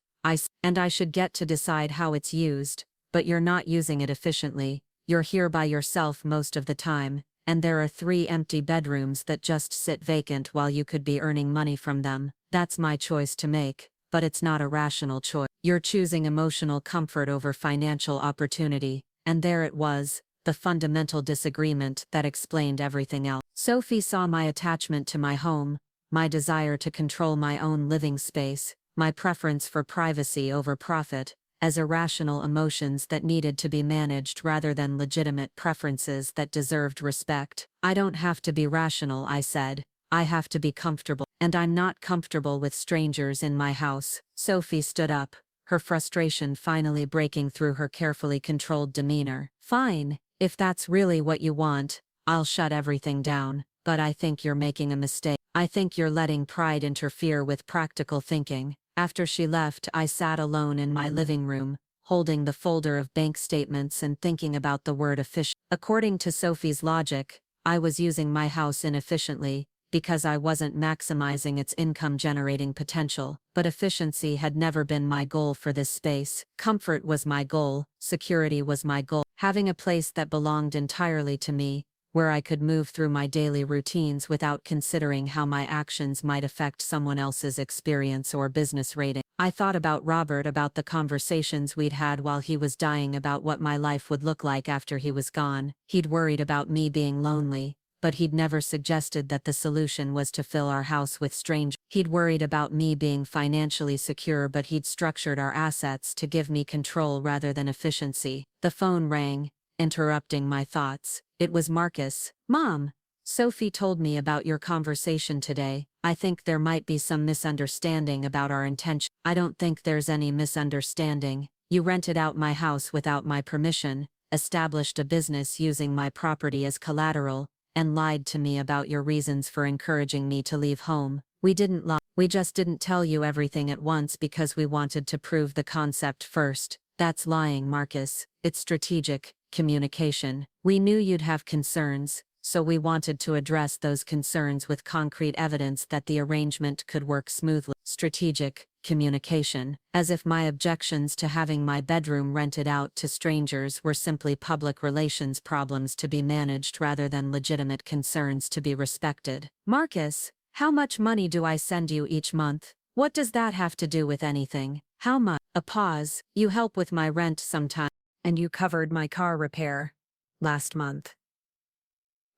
and I should get to decide how it's used, but you're not using it efficiently. You're here by yourself most of the time, and there are 3 empty bedrooms that just sit vacant while you could be earning money from them. That's my choice to make, but it's not a rational choice. You're choosing emotional comfort over financial opportunity, and there it was, the fundamental disagreement that explained everything else. Sophie saw my attachment to my home, my desire to control my own living space, my preference for privacy over profit, as irrational emotions that needed to be managed rather than legitimate preferences that deserved respect. I don't have to be rational, I said. I have to be comfortable. And I'm not comfortable with strangers in my house. Sophie stood up, her frustration finally breaking through her carefully controlled demeanor. Fine, if that's really what you want, I'll shut everything down. But I think you're making a mistake. I think you're letting pride interfere with practical thinking. After she left, I sat alone in my living room, holding the folder of bank statements and thinking about the word efficient. According to Sophie's logic, I was using my house inefficiently, because I wasn't maximizing its income-generating potential. But efficiency had never been my goal for this space. Comfort was my goal, security was my goal. Having a place that belonged entirely to me, where I could move through my daily routines without considering how my actions might affect someone else's experience or business rating. I thought about Robert, about the conversations we'd had while he was dying about what my life would look like after he was gone. He'd worried about me being lonely, but he'd never suggested that the solution was to fill our house with strangers. He'd worried about me being financially secure, but he'd structured our assets to give me control rather than efficiency. The phone rang, interrupting my thoughts. It was Marcus. Mom, Sophie told me about your conversation today. I think there might be some misunderstanding about our intention. I don't think there's any misunderstanding. You rented out my house without my permission, established a business using my property as collateral, and lied to me about your reasons for encouraging me to leave home. We didn't lie. We just didn't tell you everything at once because we wanted to prove the concept first. That's lying, Marcus. It's strategic communication. We knew you'd have concerns, so we wanted to address those concerns with concrete evidence that the arrangement could work smoothly. Strategic communication, as if my objections to having my bedroom rented out to strangers were simply public relations problems to be managed rather than legitimate concerns to be respected. Marcus, how much money do I send you each month? What does that have to do with anything? How much? A pause. You help with my rent sometime, and you covered my car repair last month.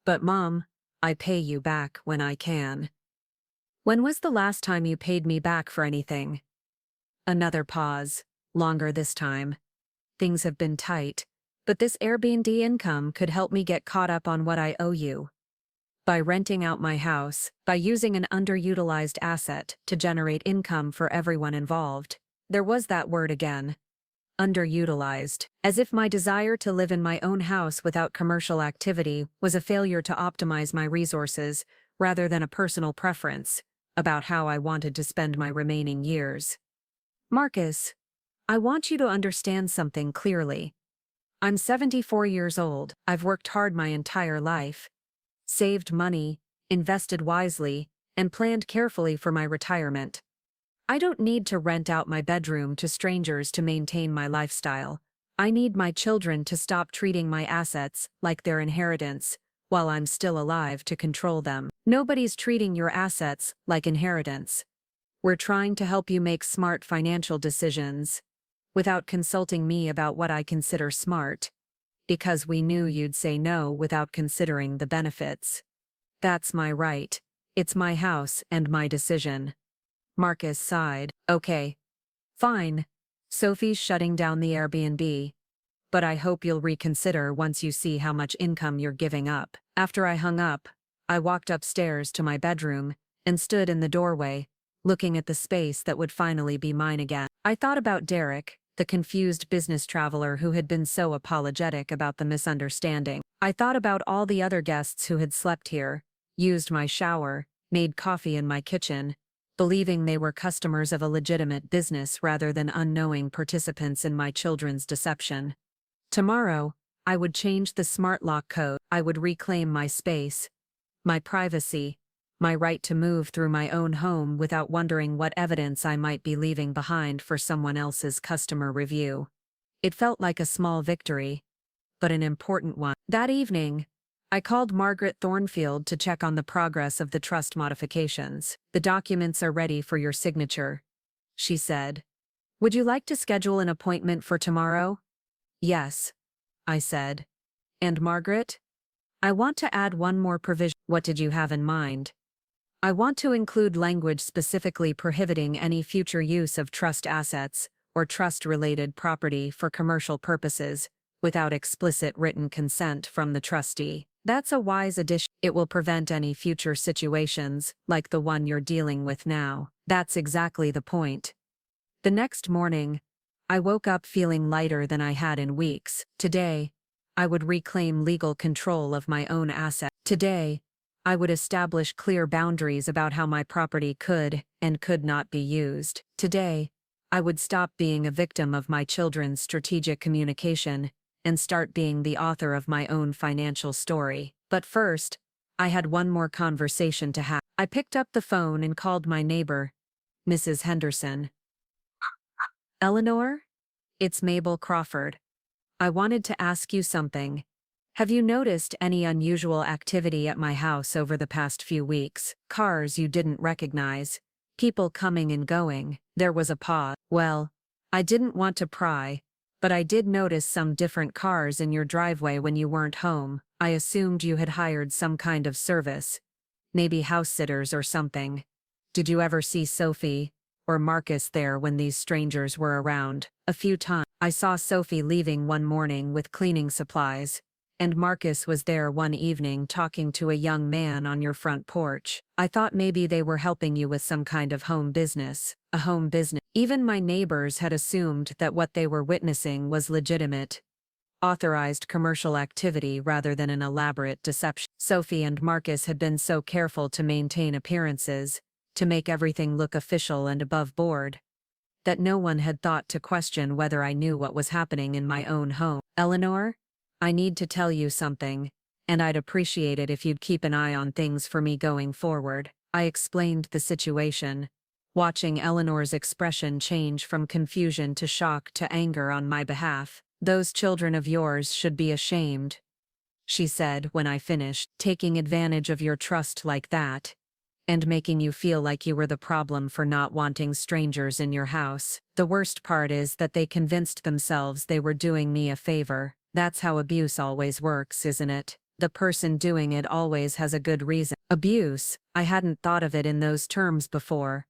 But Mom, I pay you back when I can. When was the last time you paid me back for anything? Another pause, longer this time. Things have been tight, but this Airbnb income could help me get caught up on what I owe you. By renting out my house, by using an underutilized asset to generate income for everyone involved. There was that word again. Underutilized, as if my desire to live in my own house without commercial activity was a failure to optimize my resources, rather than a personal preference about how I wanted to spend my remaining years. Marcus, I want you to understand something clearly. I'm 74 years old, I've worked hard my entire life, saved money, invested wisely, and planned carefully for my retirement. I don't need to rent out my bedroom to strangers to maintain my lifestyle. I need my children to stop treating my assets like their inheritance, while I'm still alive to control them. Nobody's treating your assets like inheritance. We're trying to help you make smart financial decisions, without consulting me about what I consider smart, because we knew you'd say no without considering the benefits. That's my right. It's my house and my decision. Marcus sighed. Okay. Fine. Sophie's shutting down the Airbnb. But I hope you'll reconsider once you see how much income you're giving up. After I hung up, I walked upstairs to my bedroom and stood in the doorway, looking at the space that would finally be mine again. I thought about Derek, the confused business traveler who had been so apologetic about the misunderstanding. I thought about all the other guests who had slept here, used my shower, made coffee in my kitchen, believing they were customers of a legitimate business rather than unknowing participants in my children's deception. Tomorrow, I would change the smart lock code. I would reclaim my space, my privacy, my right to move through my own home without wondering what evidence I might be leaving behind for someone else's customer review. It felt like a small victory, but an important one. That evening, I called Margaret Thornfield to check on the progress of the trust modifications. The documents are ready for your signature, she said. Would you like to schedule an appointment for tomorrow? Yes, I said. And Margaret? I want to add one more provision. What did you have in mind? I want to include language specifically prohibiting any future use of trust assets or trust-related property for commercial purposes without explicit written consent from the trustee. That's a wise addition. It will prevent any future situations like the one you're dealing with now. That's exactly the point. The next morning, I woke up feeling lighter than I had in weeks. Today, I would reclaim legal control of my own assets. Today, I would establish clear boundaries about how my property could and could not be used. Today, I would stop being a victim of my children's strategic communication and start being the author of my own financial story. But first, I had one more conversation to have. I picked up the phone and called my neighbor, Mrs. Henderson. Eleanor? It's Mabel Crawford. I wanted to ask you something. Have you noticed any unusual activity at my house over the past few weeks? Cars you didn't recognize, people coming and going. There was a pause. Well, I didn't want to pry, but I did notice some different cars in your driveway when you weren't home. I assumed you had hired some kind of service, maybe house sitters or something. Did you ever see Sophie or Marcus there when these strangers were around? A few times. I saw Sophie leaving one morning with cleaning supplies, and Marcus was there one evening talking to a young man on your front porch. I thought maybe they were helping you with some kind of home business. A home business. Even my neighbors had assumed that what they were witnessing was legitimate, authorized commercial activity rather than an elaborate deception. Sophie and Marcus had been so careful to maintain appearances, to make everything look official and above board, that no one had thought to question whether I knew what was happening in my own home. Eleanor, I need to tell you something, and I'd appreciate it if you'd keep an eye on things for me going forward. I explained the situation, watching Eleanor's expression change from confusion to shock to anger on my behalf. Those children of yours should be ashamed, she said when I finished. Taking advantage of your trust like that. and making you feel like you were the problem for not wanting strangers in your house. The worst part is that they convinced themselves they were doing me a favor. That's how abuse always works, isn't it? The person doing it always has a good reason. Abuse? I hadn't thought of it in those terms before.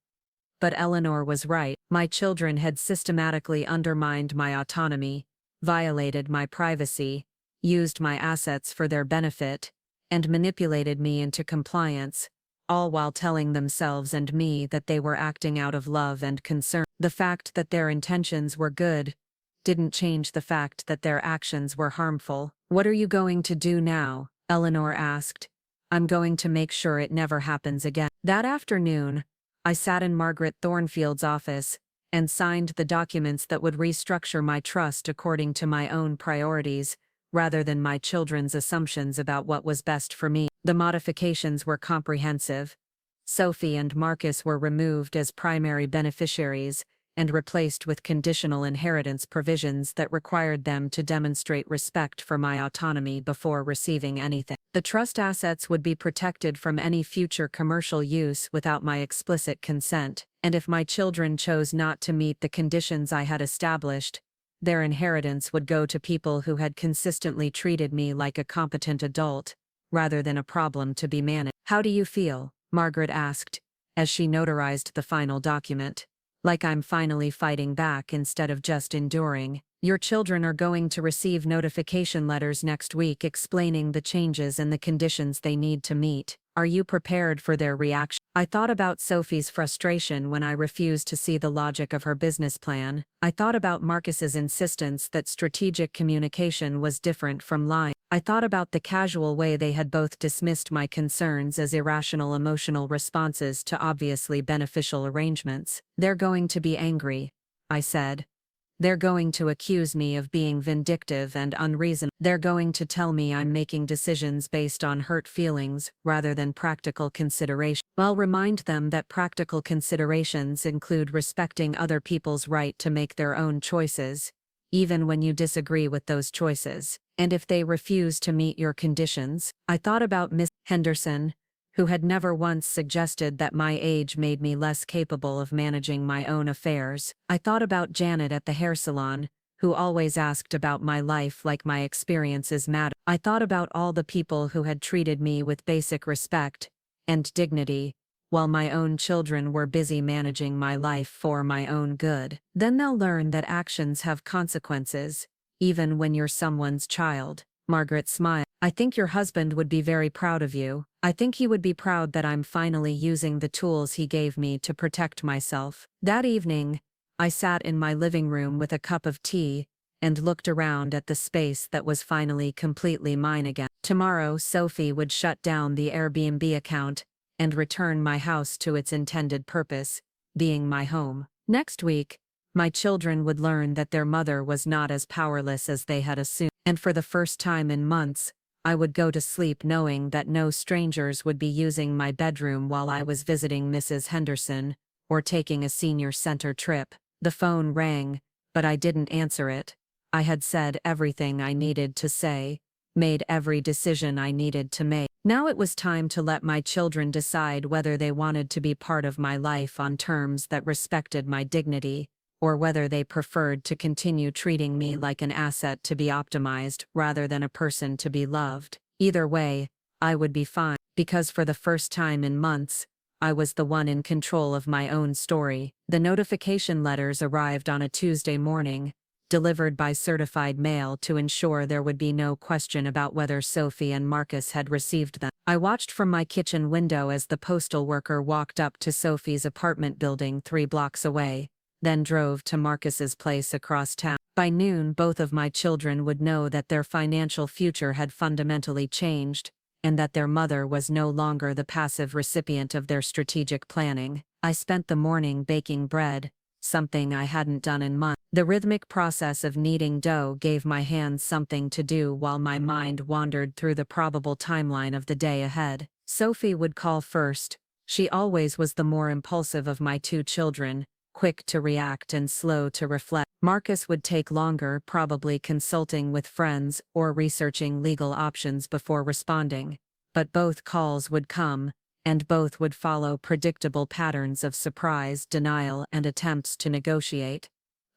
But Eleanor was right. My children had systematically undermined my autonomy, violated my privacy, used my assets for their benefit, and manipulated me into compliance, all while telling themselves and me that they were acting out of love and concern. The fact that their intentions were good didn't change the fact that their actions were harmful. "What are you going to do now?" Eleanor asked. "I'm going to make sure it never happens again." That afternoon, I sat in Margaret Thornfield's office and signed the documents that would restructure my trust according to my own priorities, rather than my children's assumptions about what was best for me. The modifications were comprehensive. Sophie and Marcus were removed as primary beneficiaries and replaced with conditional inheritance provisions that required them to demonstrate respect for my autonomy before receiving anything. The trust assets would be protected from any future commercial use without my explicit consent, and if my children chose not to meet the conditions I had established, their inheritance would go to people who had consistently treated me like a competent adult, rather than a problem to be managed. "How do you feel?" Margaret asked, as she notarized the final document. "Like I'm finally fighting back instead of just enduring." "Your children are going to receive notification letters next week explaining the changes and the conditions they need to meet. Are you prepared for their reaction?" I thought about Sophie's frustration when I refused to see the logic of her business plan. I thought about Marcus's insistence that strategic communication was different from lying. I thought about the casual way they had both dismissed my concerns as irrational emotional responses to obviously beneficial arrangements. "They're going to be angry," I said. "They're going to accuse me of being vindictive and unreasonable. They're going to tell me I'm making decisions based on hurt feelings rather than practical consideration. I'll remind them that practical considerations include respecting other people's right to make their own choices, even when you disagree with those choices. And if they refuse to meet your conditions." I thought about Miss Henderson, who had never once suggested that my age made me less capable of managing my own affairs. I thought about Janet at the hair salon, who always asked about my life like my experiences mattered. I thought about all the people who had treated me with basic respect and dignity, while my own children were busy managing my life for my own good. "Then they'll learn that actions have consequences, even when you're someone's child." Margaret smiled. "I think your husband would be very proud of you. I think he would be proud that I'm finally using the tools he gave me to protect myself." That evening, I sat in my living room with a cup of tea and looked around at the space that was finally completely mine again. Tomorrow, Sophie would shut down the Airbnb account and return my house to its intended purpose, being my home. Next week, my children would learn that their mother was not as powerless as they had assumed. And for the first time in months, I would go to sleep knowing that no strangers would be using my bedroom while I was visiting Mrs. Henderson or taking a senior center trip. The phone rang, but I didn't answer it. I had said everything I needed to say, made every decision I needed to make. Now it was time to let my children decide whether they wanted to be part of my life on terms that respected my dignity, or whether they preferred to continue treating me like an asset to be optimized rather than a person to be loved. Either way, I would be fine, because for the first time in months, I was the one in control of my own story. The notification letters arrived on a Tuesday morning, delivered by certified mail to ensure there would be no question about whether Sophie and Marcus had received them. I watched from my kitchen window as the postal worker walked up to Sophie's apartment building 3 blocks away, then drove to Marcus's place across town. By noon, both of my children would know that their financial future had fundamentally changed, and that their mother was no longer the passive recipient of their strategic planning. I spent the morning baking bread, something I hadn't done in months. The rhythmic process of kneading dough gave my hands something to do while my mind wandered through the probable timeline of the day ahead. Sophie would call first. She always was the more impulsive of my 2 children, quick to react and slow to reflect. Marcus would take longer, probably consulting with friends or researching legal options before responding. But both calls would come, and both would follow predictable patterns of surprise, denial, and attempts to negotiate.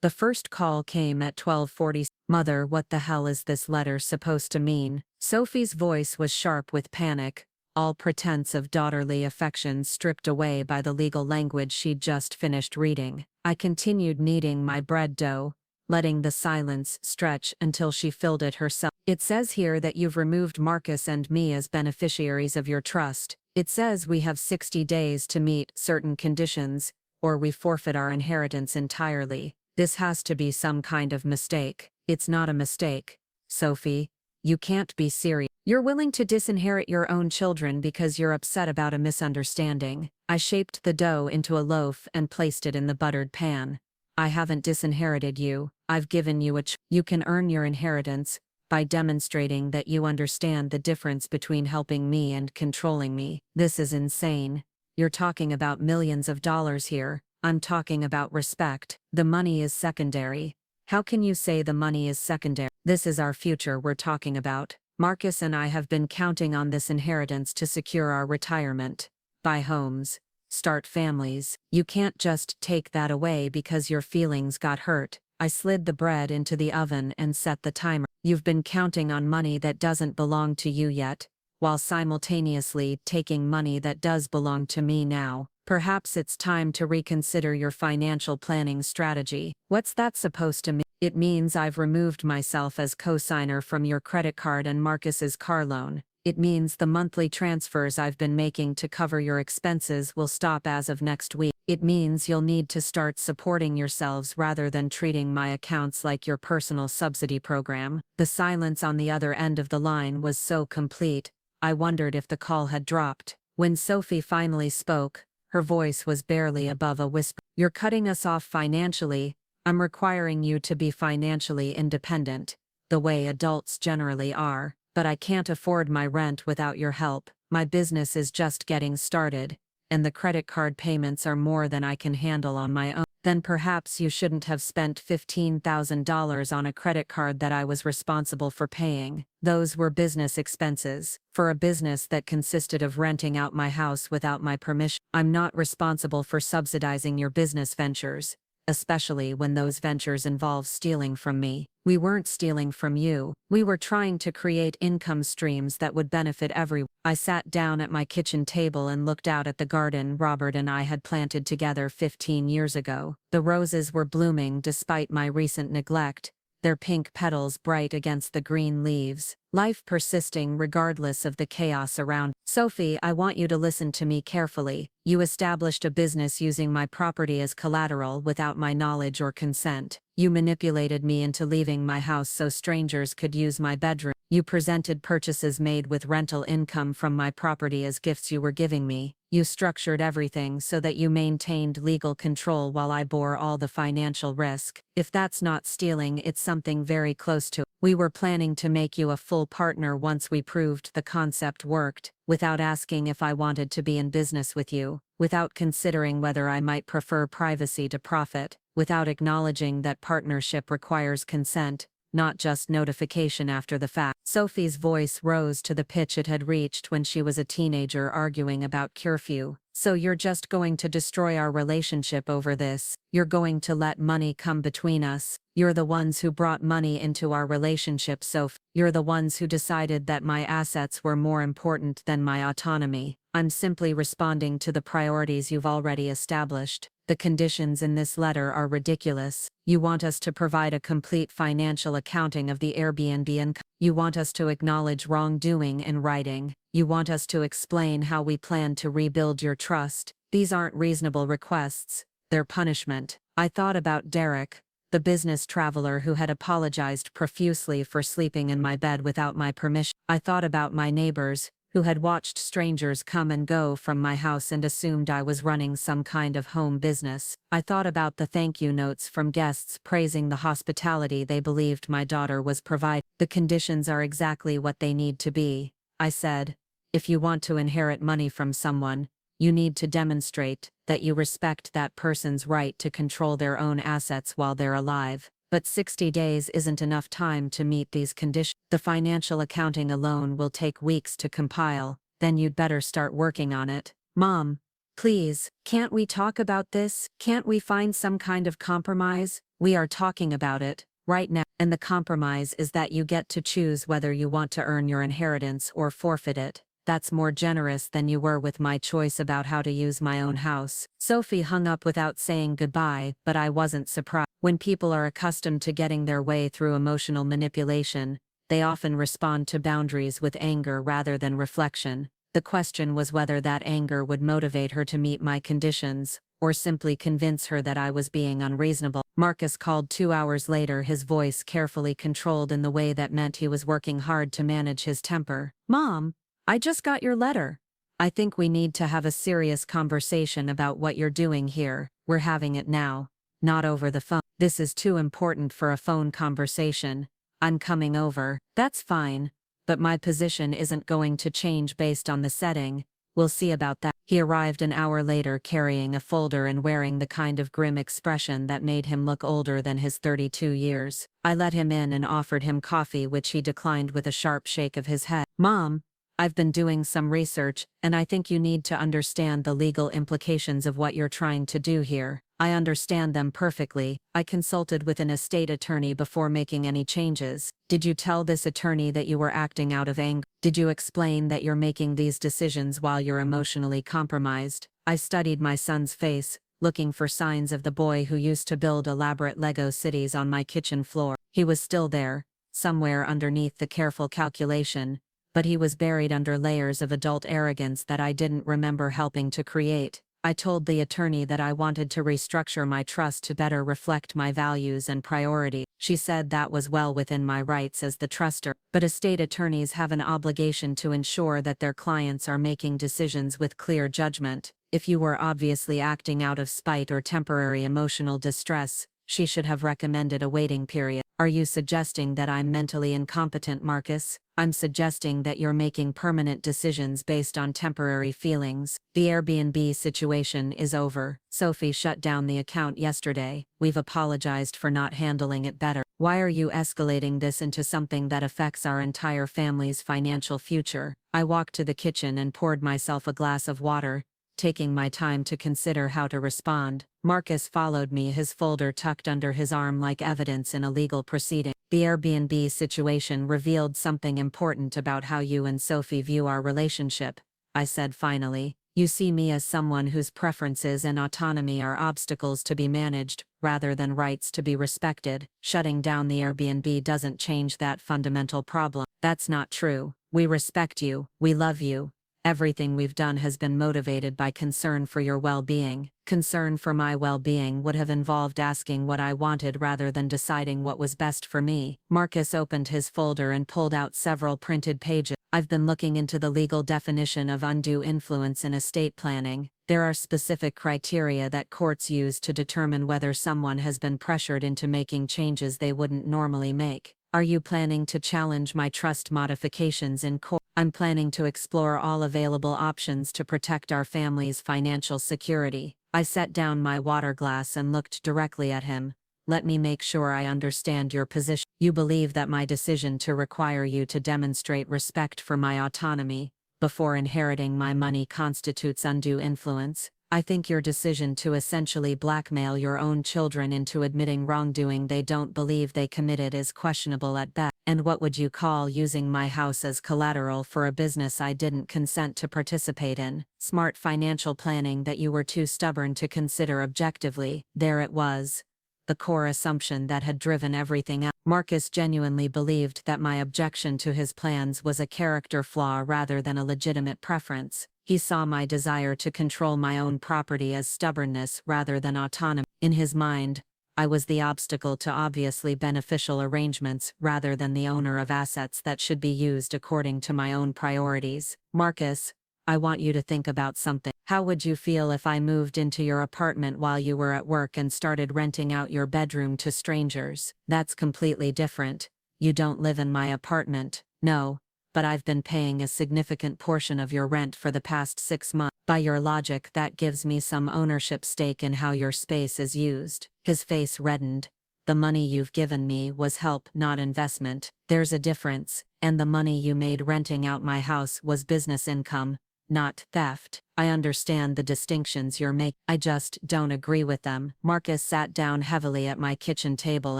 The first call came at 12:40. "Mother, what the hell is this letter supposed to mean?" Sophie's voice was sharp with panic, all pretense of daughterly affection stripped away by the legal language she'd just finished reading. I continued kneading my bread dough, letting the silence stretch until she filled it herself. "It says here that you've removed Marcus and me as beneficiaries of your trust. It says we have 60 days to meet certain conditions, or we forfeit our inheritance entirely. This has to be some kind of mistake." "It's not a mistake, Sophie. You can't be serious. You're willing to disinherit your own children because you're upset about a misunderstanding." I shaped the dough into a loaf and placed it in the buttered pan. "I haven't disinherited you. I've given you you can earn your inheritance by demonstrating that you understand the difference between helping me and controlling me." "This is insane. You're talking about millions of dollars here. I'm talking about respect. The money is secondary." "How can you say the money is secondary? This is our future we're talking about. Marcus and I have been counting on this inheritance to secure our retirement, buy homes, start families. You can't just take that away because your feelings got hurt." I slid the bread into the oven and set the timer. "You've been counting on money that doesn't belong to you yet, while simultaneously taking money that does belong to me now. Perhaps it's time to reconsider your financial planning strategy." "What's that supposed to mean?" "It means I've removed myself as co-signer from your credit card and Marcus's car loan. It means the monthly transfers I've been making to cover your expenses will stop as of next week. It means you'll need to start supporting yourselves rather than treating my accounts like your personal subsidy program." The silence on the other end of the line was so complete, I wondered if the call had dropped. When Sophie finally spoke, her voice was barely above a whisper. "You're cutting us off financially. I'm requiring you to be financially independent, the way adults generally are, but I can't afford my rent without your help. My business is just getting started, and the credit card payments are more than I can handle on my own." "Then perhaps you shouldn't have spent $15,000 on a credit card that I was responsible for paying. Those were business expenses, for a business that consisted of renting out my house without my permission. I'm not responsible for subsidizing your business ventures, especially when those ventures involve stealing from me." "We weren't stealing from you. We were trying to create income streams that would benefit everyone." I sat down at my kitchen table and looked out at the garden Robert and I had planted together 15 years ago. The roses were blooming despite my recent neglect, their pink petals bright against the green leaves, life persisting regardless of the chaos around. "Sophie, I want you to listen to me carefully. You established a business using my property as collateral without my knowledge or consent. You manipulated me into leaving my house so strangers could use my bedroom. You presented purchases made with rental income from my property as gifts you were giving me. You structured everything so that you maintained legal control while I bore all the financial risk. If that's not stealing, it's something very close to it. We were planning to make you a full partner once we proved the concept worked, without asking if I wanted to be in business with you, without considering whether I might prefer privacy to profit, without acknowledging that partnership requires consent, not just notification after the fact." Sophie's voice rose to the pitch it had reached when she was a teenager arguing about curfew. "So you're just going to destroy our relationship over this? You're going to let money come between us? You're the ones who brought money into our relationship, Sophie. You're the ones who decided that my assets were more important than my autonomy. I'm simply responding to the priorities you've already established. The conditions in this letter are ridiculous. You want us to provide a complete financial accounting of the Airbnb income. You want us to acknowledge wrongdoing in writing. You want us to explain how we plan to rebuild your trust. These aren't reasonable requests. They're punishment." I thought about Derek, the business traveler who had apologized profusely for sleeping in my bed without my permission. I thought about my neighbors, who had watched strangers come and go from my house and assumed I was running some kind of home business. I thought about the thank you notes from guests praising the hospitality they believed my daughter was providing. "The conditions are exactly what they need to be," I said. "If you want to inherit money from someone, you need to demonstrate that you respect that person's right to control their own assets while they're alive. But 60 days isn't enough time to meet these conditions. The financial accounting alone will take weeks to compile, Then you'd better start working on it. Mom, please, can't we talk about this? Can't we find some kind of compromise? We are talking about it right now, and the compromise is that you get to choose whether you want to earn your inheritance or forfeit it. That's more generous than you were with my choice about how to use my own house. Sophie hung up without saying goodbye, but I wasn't surprised. When people are accustomed to getting their way through emotional manipulation, they often respond to boundaries with anger rather than reflection. The question was whether that anger would motivate her to meet my conditions, or simply convince her that I was being unreasonable. Marcus called 2 hours later, his voice carefully controlled in the way that meant he was working hard to manage his temper. Mom, I just got your letter. I think we need to have a serious conversation about what you're doing here. We're having it now, not over the phone. This is too important for a phone conversation. I'm coming over. That's fine, but my position isn't going to change based on the setting. We'll see about that. He arrived an hour later carrying a folder and wearing the kind of grim expression that made him look older than his 32 years. I let him in and offered him coffee, which he declined with a sharp shake of his head. Mom, I've been doing some research, and I think you need to understand the legal implications of what you're trying to do here. I understand them perfectly. I consulted with an estate attorney before making any changes. Did you tell this attorney that you were acting out of anger? Did you explain that you're making these decisions while you're emotionally compromised? I studied my son's face, looking for signs of the boy who used to build elaborate Lego cities on my kitchen floor. He was still there, somewhere underneath the careful calculation, but he was buried under layers of adult arrogance that I didn't remember helping to create. I told the attorney that I wanted to restructure my trust to better reflect my values and priorities. She said that was well within my rights as the truster, but estate attorneys have an obligation to ensure that their clients are making decisions with clear judgment. If you were obviously acting out of spite or temporary emotional distress, she should have recommended a waiting period. Are you suggesting that I'm mentally incompetent, Marcus? I'm suggesting that you're making permanent decisions based on temporary feelings. The Airbnb situation is over. Sophie shut down the account yesterday. We've apologized for not handling it better. Why are you escalating this into something that affects our entire family's financial future? I walked to the kitchen and poured myself a glass of water, taking my time to consider how to respond. Marcus followed me, his folder tucked under his arm like evidence in a legal proceeding. The Airbnb situation revealed something important about how you and Sophie view our relationship, I said finally. You see me as someone whose preferences and autonomy are obstacles to be managed, rather than rights to be respected. Shutting down the Airbnb doesn't change that fundamental problem. That's not true. We respect you. We love you. Everything we've done has been motivated by concern for your well-being. Concern for my well-being would have involved asking what I wanted rather than deciding what was best for me. Marcus opened his folder and pulled out several printed pages. I've been looking into the legal definition of undue influence in estate planning. There are specific criteria that courts use to determine whether someone has been pressured into making changes they wouldn't normally make. Are you planning to challenge my trust modifications in court? I'm planning to explore all available options to protect our family's financial security. I set down my water glass and looked directly at him. Let me make sure I understand your position. You believe that my decision to require you to demonstrate respect for my autonomy before inheriting my money constitutes undue influence. I think your decision to essentially blackmail your own children into admitting wrongdoing they don't believe they committed is questionable at best. And what would you call using my house as collateral for a business I didn't consent to participate in? Smart financial planning that you were too stubborn to consider objectively. There it was, the core assumption that had driven everything else. Marcus genuinely believed that my objection to his plans was a character flaw rather than a legitimate preference. He saw my desire to control my own property as stubbornness rather than autonomy. In his mind, I was the obstacle to obviously beneficial arrangements rather than the owner of assets that should be used according to my own priorities. Marcus, I want you to think about something. How would you feel if I moved into your apartment while you were at work and started renting out your bedroom to strangers? That's completely different. You don't live in my apartment, no, but I've been paying a significant portion of your rent for the past 6 months. By your logic, that gives me some ownership stake in how your space is used. His face reddened, The money you've given me was help, not investment. There's a difference, and the money you made renting out my house was business income, not theft. I understand the distinctions you're making. I just don't agree with them. Marcus sat down heavily at my kitchen table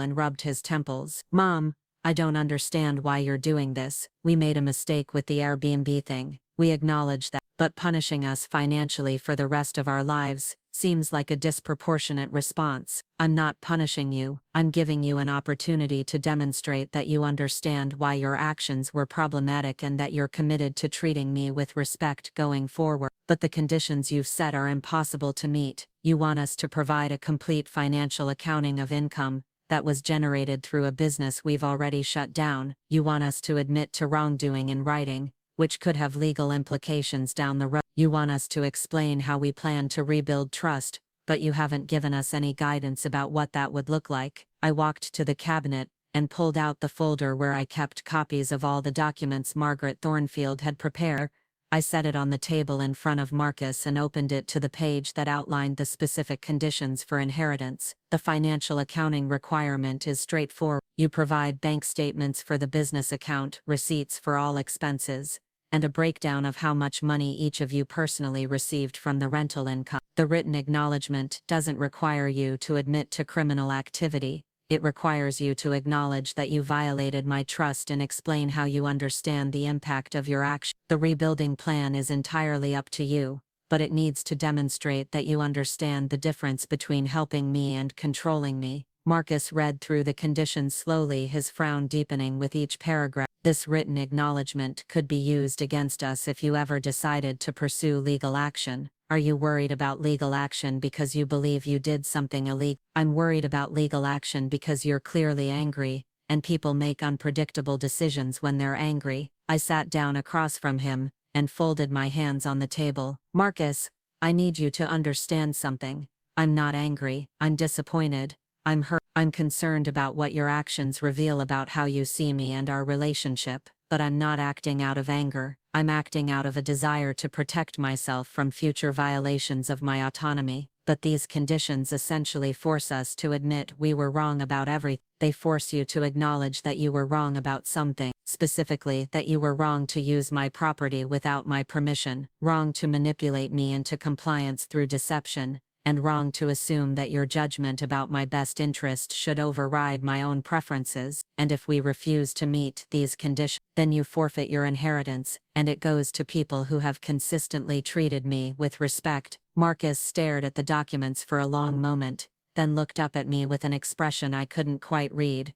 and rubbed his temples. Mom, I don't understand why you're doing this. We made a mistake with the Airbnb thing. We acknowledge that, but punishing us financially for the rest of our lives seems like a disproportionate response. I'm not punishing you. I'm giving you an opportunity to demonstrate that you understand why your actions were problematic and that you're committed to treating me with respect going forward. But the conditions you've set are impossible to meet. You want us to provide a complete financial accounting of income that was generated through a business we've already shut down. You want us to admit to wrongdoing in writing, which could have legal implications down the road. You want us to explain how we plan to rebuild trust, but you haven't given us any guidance about what that would look like. I walked to the cabinet and pulled out the folder where I kept copies of all the documents Margaret Thornfield had prepared. I set it on the table in front of Marcus and opened it to the page that outlined the specific conditions for inheritance. The financial accounting requirement is straightforward. You provide bank statements for the business account, receipts for all expenses, and a breakdown of how much money each of you personally received from the rental income. The written acknowledgement doesn't require you to admit to criminal activity. It requires you to acknowledge that you violated my trust and explain how you understand the impact of your action. The rebuilding plan is entirely up to you, but it needs to demonstrate that you understand the difference between helping me and controlling me. Marcus read through the conditions slowly, his frown deepening with each paragraph. This written acknowledgement could be used against us if you ever decided to pursue legal action. Are you worried about legal action because you believe you did something illegal? I'm worried about legal action because you're clearly angry, and people make unpredictable decisions when they're angry. I sat down across from him and folded my hands on the table. Marcus, I need you to understand something. I'm not angry. I'm disappointed. I'm hurt. I'm concerned about what your actions reveal about how you see me and our relationship, but I'm not acting out of anger. I'm acting out of a desire to protect myself from future violations of my autonomy. But these conditions essentially force us to admit we were wrong about everything. They force you to acknowledge that you were wrong about something, specifically that you were wrong to use my property without my permission, wrong to manipulate me into compliance through deception, and wrong to assume that your judgment about my best interest should override my own preferences. And if we refuse to meet these conditions, then you forfeit your inheritance, and it goes to people who have consistently treated me with respect. Marcus stared at the documents for a long moment, then looked up at me with an expression I couldn't quite read.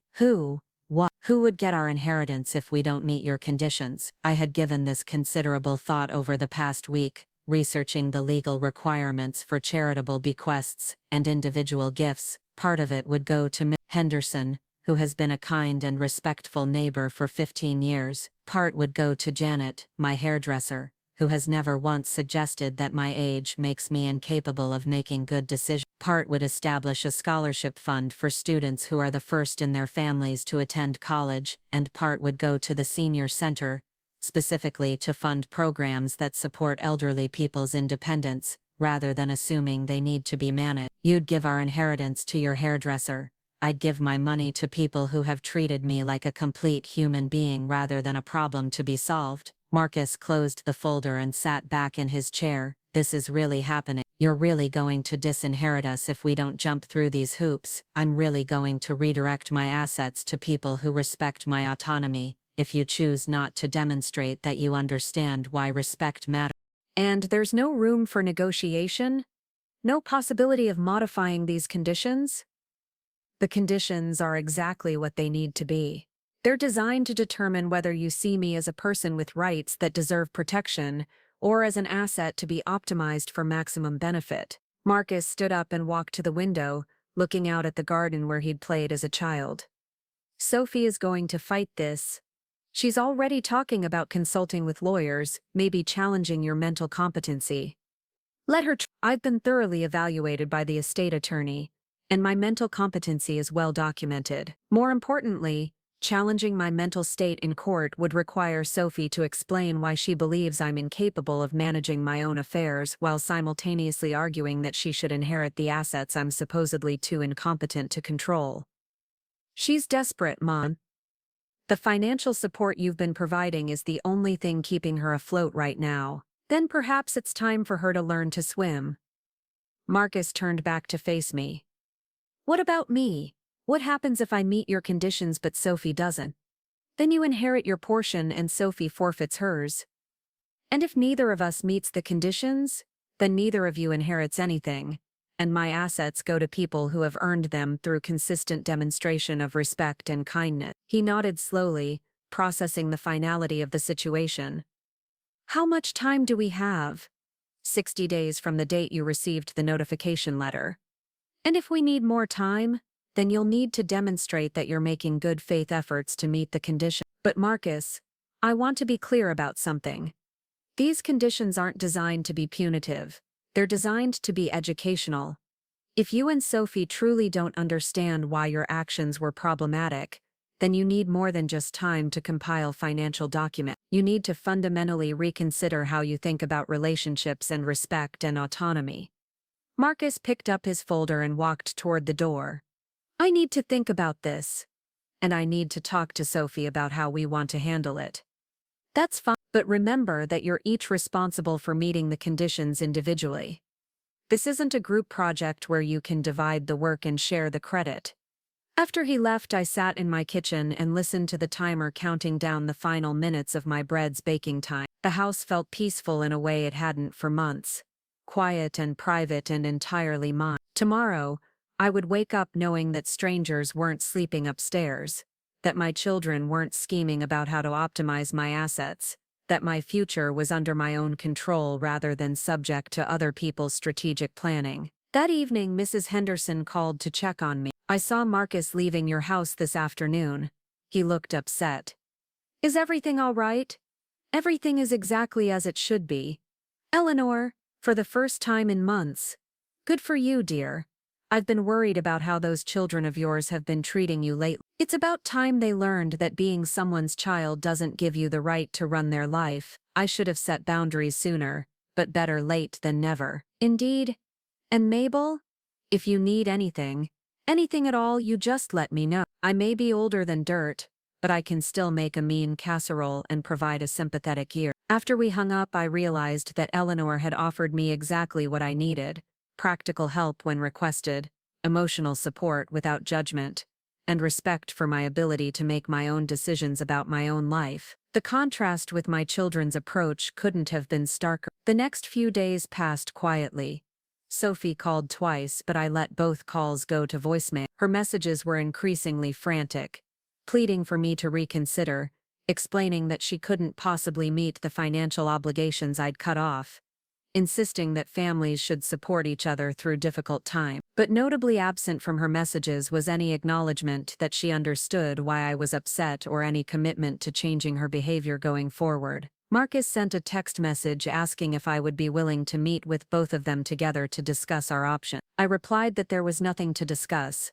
What? Who would get our inheritance if we don't meet your conditions? I had given this considerable thought over the past week, researching the legal requirements for charitable bequests and individual gifts. Part of it would go to Miss Henderson, who has been a kind and respectful neighbor for 15 years. Part would go to Janet, my hairdresser, who has never once suggested that my age makes me incapable of making good decisions. Part would establish a scholarship fund for students who are the first in their families to attend college, and part would go to the senior center, specifically to fund programs that support elderly people's independence, rather than assuming they need to be managed. You'd give our inheritance to your hairdresser. I'd give my money to people who have treated me like a complete human being rather than a problem to be solved. Marcus closed the folder and sat back in his chair. This is really happening. You're really going to disinherit us if we don't jump through these hoops. I'm really going to redirect my assets to people who respect my autonomy, if you choose not to demonstrate that you understand why respect matters. And there's no room for negotiation? No possibility of modifying these conditions? The conditions are exactly what they need to be. They're designed to determine whether you see me as a person with rights that deserve protection, or as an asset to be optimized for maximum benefit. Marcus stood up and walked to the window, looking out at the garden where he'd played as a child. Sophie is going to fight this. She's already talking about consulting with lawyers, maybe challenging your mental competency. Let her I've been thoroughly evaluated by the estate attorney, and my mental competency is well documented. More importantly, challenging my mental state in court would require Sophie to explain why she believes I'm incapable of managing my own affairs while simultaneously arguing that she should inherit the assets I'm supposedly too incompetent to control. She's desperate, Mom. The financial support you've been providing is the only thing keeping her afloat right now. Then perhaps it's time for her to learn to swim. Marcus turned back to face me. What about me? What happens if I meet your conditions but Sophie doesn't? Then you inherit your portion and Sophie forfeits hers. And if neither of us meets the conditions, then neither of you inherits anything, and my assets go to people who have earned them through consistent demonstration of respect and kindness. He nodded slowly, processing the finality of the situation. How much time do we have? 60 days from the date you received the notification letter. And if we need more time, then you'll need to demonstrate that you're making good faith efforts to meet the condition. But Marcus, I want to be clear about something. These conditions aren't designed to be punitive. They're designed to be educational. If you and Sophie truly don't understand why your actions were problematic, then you need more than just time to compile financial documents. You need to fundamentally reconsider how you think about relationships and respect and autonomy. Marcus picked up his folder and walked toward the door. I need to think about this. And I need to talk to Sophie about how we want to handle it. That's fine, but remember that you're each responsible for meeting the conditions individually. This isn't a group project where you can divide the work and share the credit. After he left, I sat in my kitchen and listened to the timer counting down the final minutes of my bread's baking time. The house felt peaceful in a way it hadn't for months. Quiet and private and entirely mine. Tomorrow, I would wake up knowing that strangers weren't sleeping upstairs, that my children weren't scheming about how to optimize my assets, that my future was under my own control rather than subject to other people's strategic planning. That evening, Mrs. Henderson called to check on me. I saw Marcus leaving your house this afternoon. He looked upset. Is everything all right? Everything is exactly as it should be. Eleanor, for the first time in months. Good for you, dear. I've been worried about how those children of yours have been treating you lately. It's about time they learned that being someone's child doesn't give you the right to run their life. I should have set boundaries sooner, but better late than never. Indeed. And Mabel? If you need anything at all, you just let me know. I may be older than dirt, but I can still make a mean casserole and provide a sympathetic ear. After we hung up, I realized that Eleanor had offered me exactly what I needed: practical help when requested, emotional support without judgment, and respect for my ability to make my own decisions about my own life. The contrast with my children's approach couldn't have been starker. The next few days passed quietly. Sophie called twice, but I let both calls go to voicemail. Her messages were increasingly frantic, pleading for me to reconsider, explaining that she couldn't possibly meet the financial obligations I'd cut off, insisting that families should support each other through difficult times. But notably absent from her messages was any acknowledgement that she understood why I was upset or any commitment to changing her behavior going forward. Marcus sent a text message asking if I would be willing to meet with both of them together to discuss our options. I replied that there was nothing to discuss.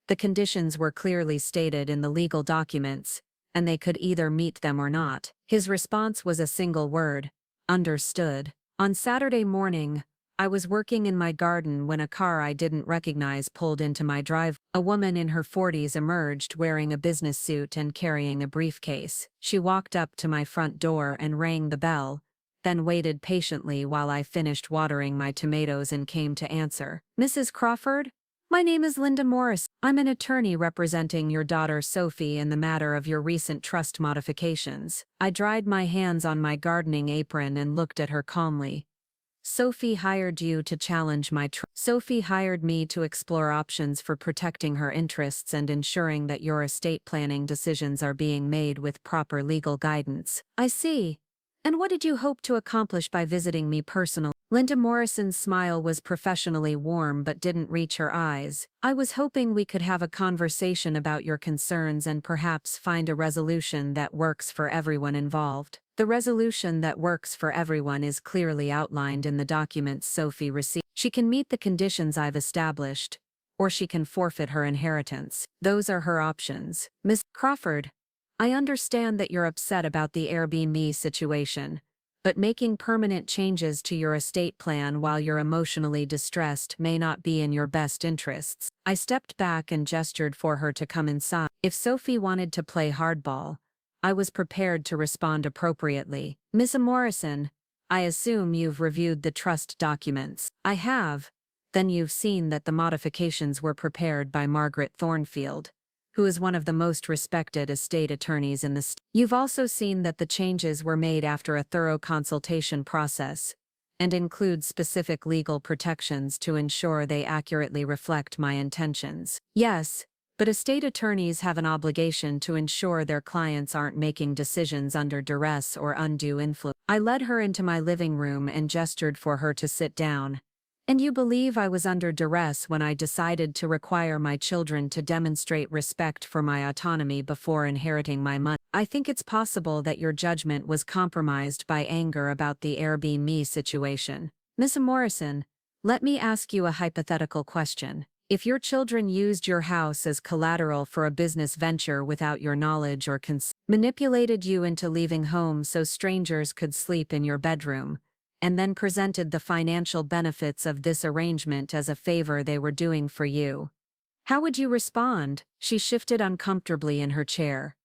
The conditions were clearly stated in the legal documents, and they could either meet them or not. His response was a single word: understood. On Saturday morning, I was working in my garden when a car I didn't recognize pulled into my drive. A woman in her 40s emerged wearing a business suit and carrying a briefcase. She walked up to my front door and rang the bell, then waited patiently while I finished watering my tomatoes and came to answer. Mrs. Crawford? My name is Linda Morris. I'm an attorney representing your daughter Sophie in the matter of your recent trust modifications. I dried my hands on my gardening apron and looked at her calmly. Sophie hired you to challenge my trust. Sophie hired me to explore options for protecting her interests and ensuring that your estate planning decisions are being made with proper legal guidance. I see. And what did you hope to accomplish by visiting me personally? Linda Morrison's smile was professionally warm but didn't reach her eyes. I was hoping we could have a conversation about your concerns and perhaps find a resolution that works for everyone involved. The resolution that works for everyone is clearly outlined in the documents Sophie received. She can meet the conditions I've established, or she can forfeit her inheritance. Those are her options. Miss Crawford, I understand that you're upset about the Airbnb situation, but making permanent changes to your estate plan while you're emotionally distressed may not be in your best interests. I stepped back and gestured for her to come inside. If Sophie wanted to play hardball, I was prepared to respond appropriately. Miss Morrison, I assume you've reviewed the trust documents. I have. Then you've seen that the modifications were prepared by Margaret Thornfield, who is one of the most respected estate attorneys in the state. You've also seen that the changes were made after a thorough consultation process and include specific legal protections to ensure they accurately reflect my intentions. Yes, but estate attorneys have an obligation to ensure their clients aren't making decisions under duress or undue influence. I led her into my living room and gestured for her to sit down. And you believe I was under duress when I decided to require my children to demonstrate respect for my autonomy before inheriting my money. I think it's possible that your judgment was compromised by anger about the Airbnb situation. Miss Morrison, let me ask you a hypothetical question. If your children used your house as collateral for a business venture without your knowledge or consent, manipulated you into leaving home so strangers could sleep in your bedroom, and then presented the financial benefits of this arrangement as a favor they were doing for you, how would you respond? She shifted uncomfortably in her chair.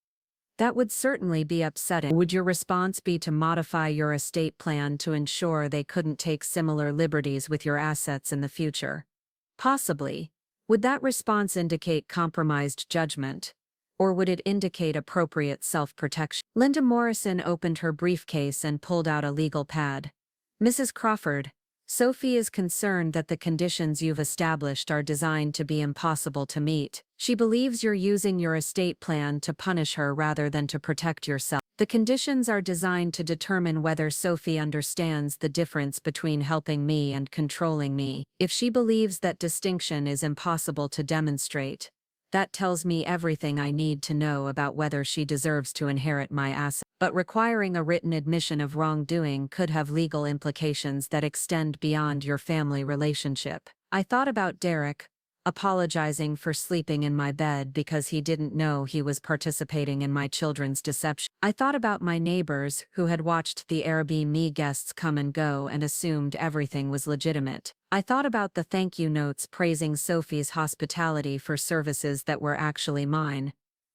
That would certainly be upsetting. Would your response be to modify your estate plan to ensure they couldn't take similar liberties with your assets in the future? Possibly. Would that response indicate compromised judgment? Or would it indicate appropriate self-protection? Linda Morrison opened her briefcase and pulled out a legal pad. Mrs. Crawford, Sophie is concerned that the conditions you've established are designed to be impossible to meet. She believes you're using your estate plan to punish her rather than to protect yourself. The conditions are designed to determine whether Sophie understands the difference between helping me and controlling me. If she believes that distinction is impossible to demonstrate, that tells me everything I need to know about whether she deserves to inherit my assets. But requiring a written admission of wrongdoing could have legal implications that extend beyond your family relationship. I thought about Derek, apologizing for sleeping in my bed because he didn't know he was participating in my children's deception. I thought about my neighbors who had watched the Airbnb guests come and go and assumed everything was legitimate. I thought about the thank you notes praising Sophie's hospitality for services that were actually mine.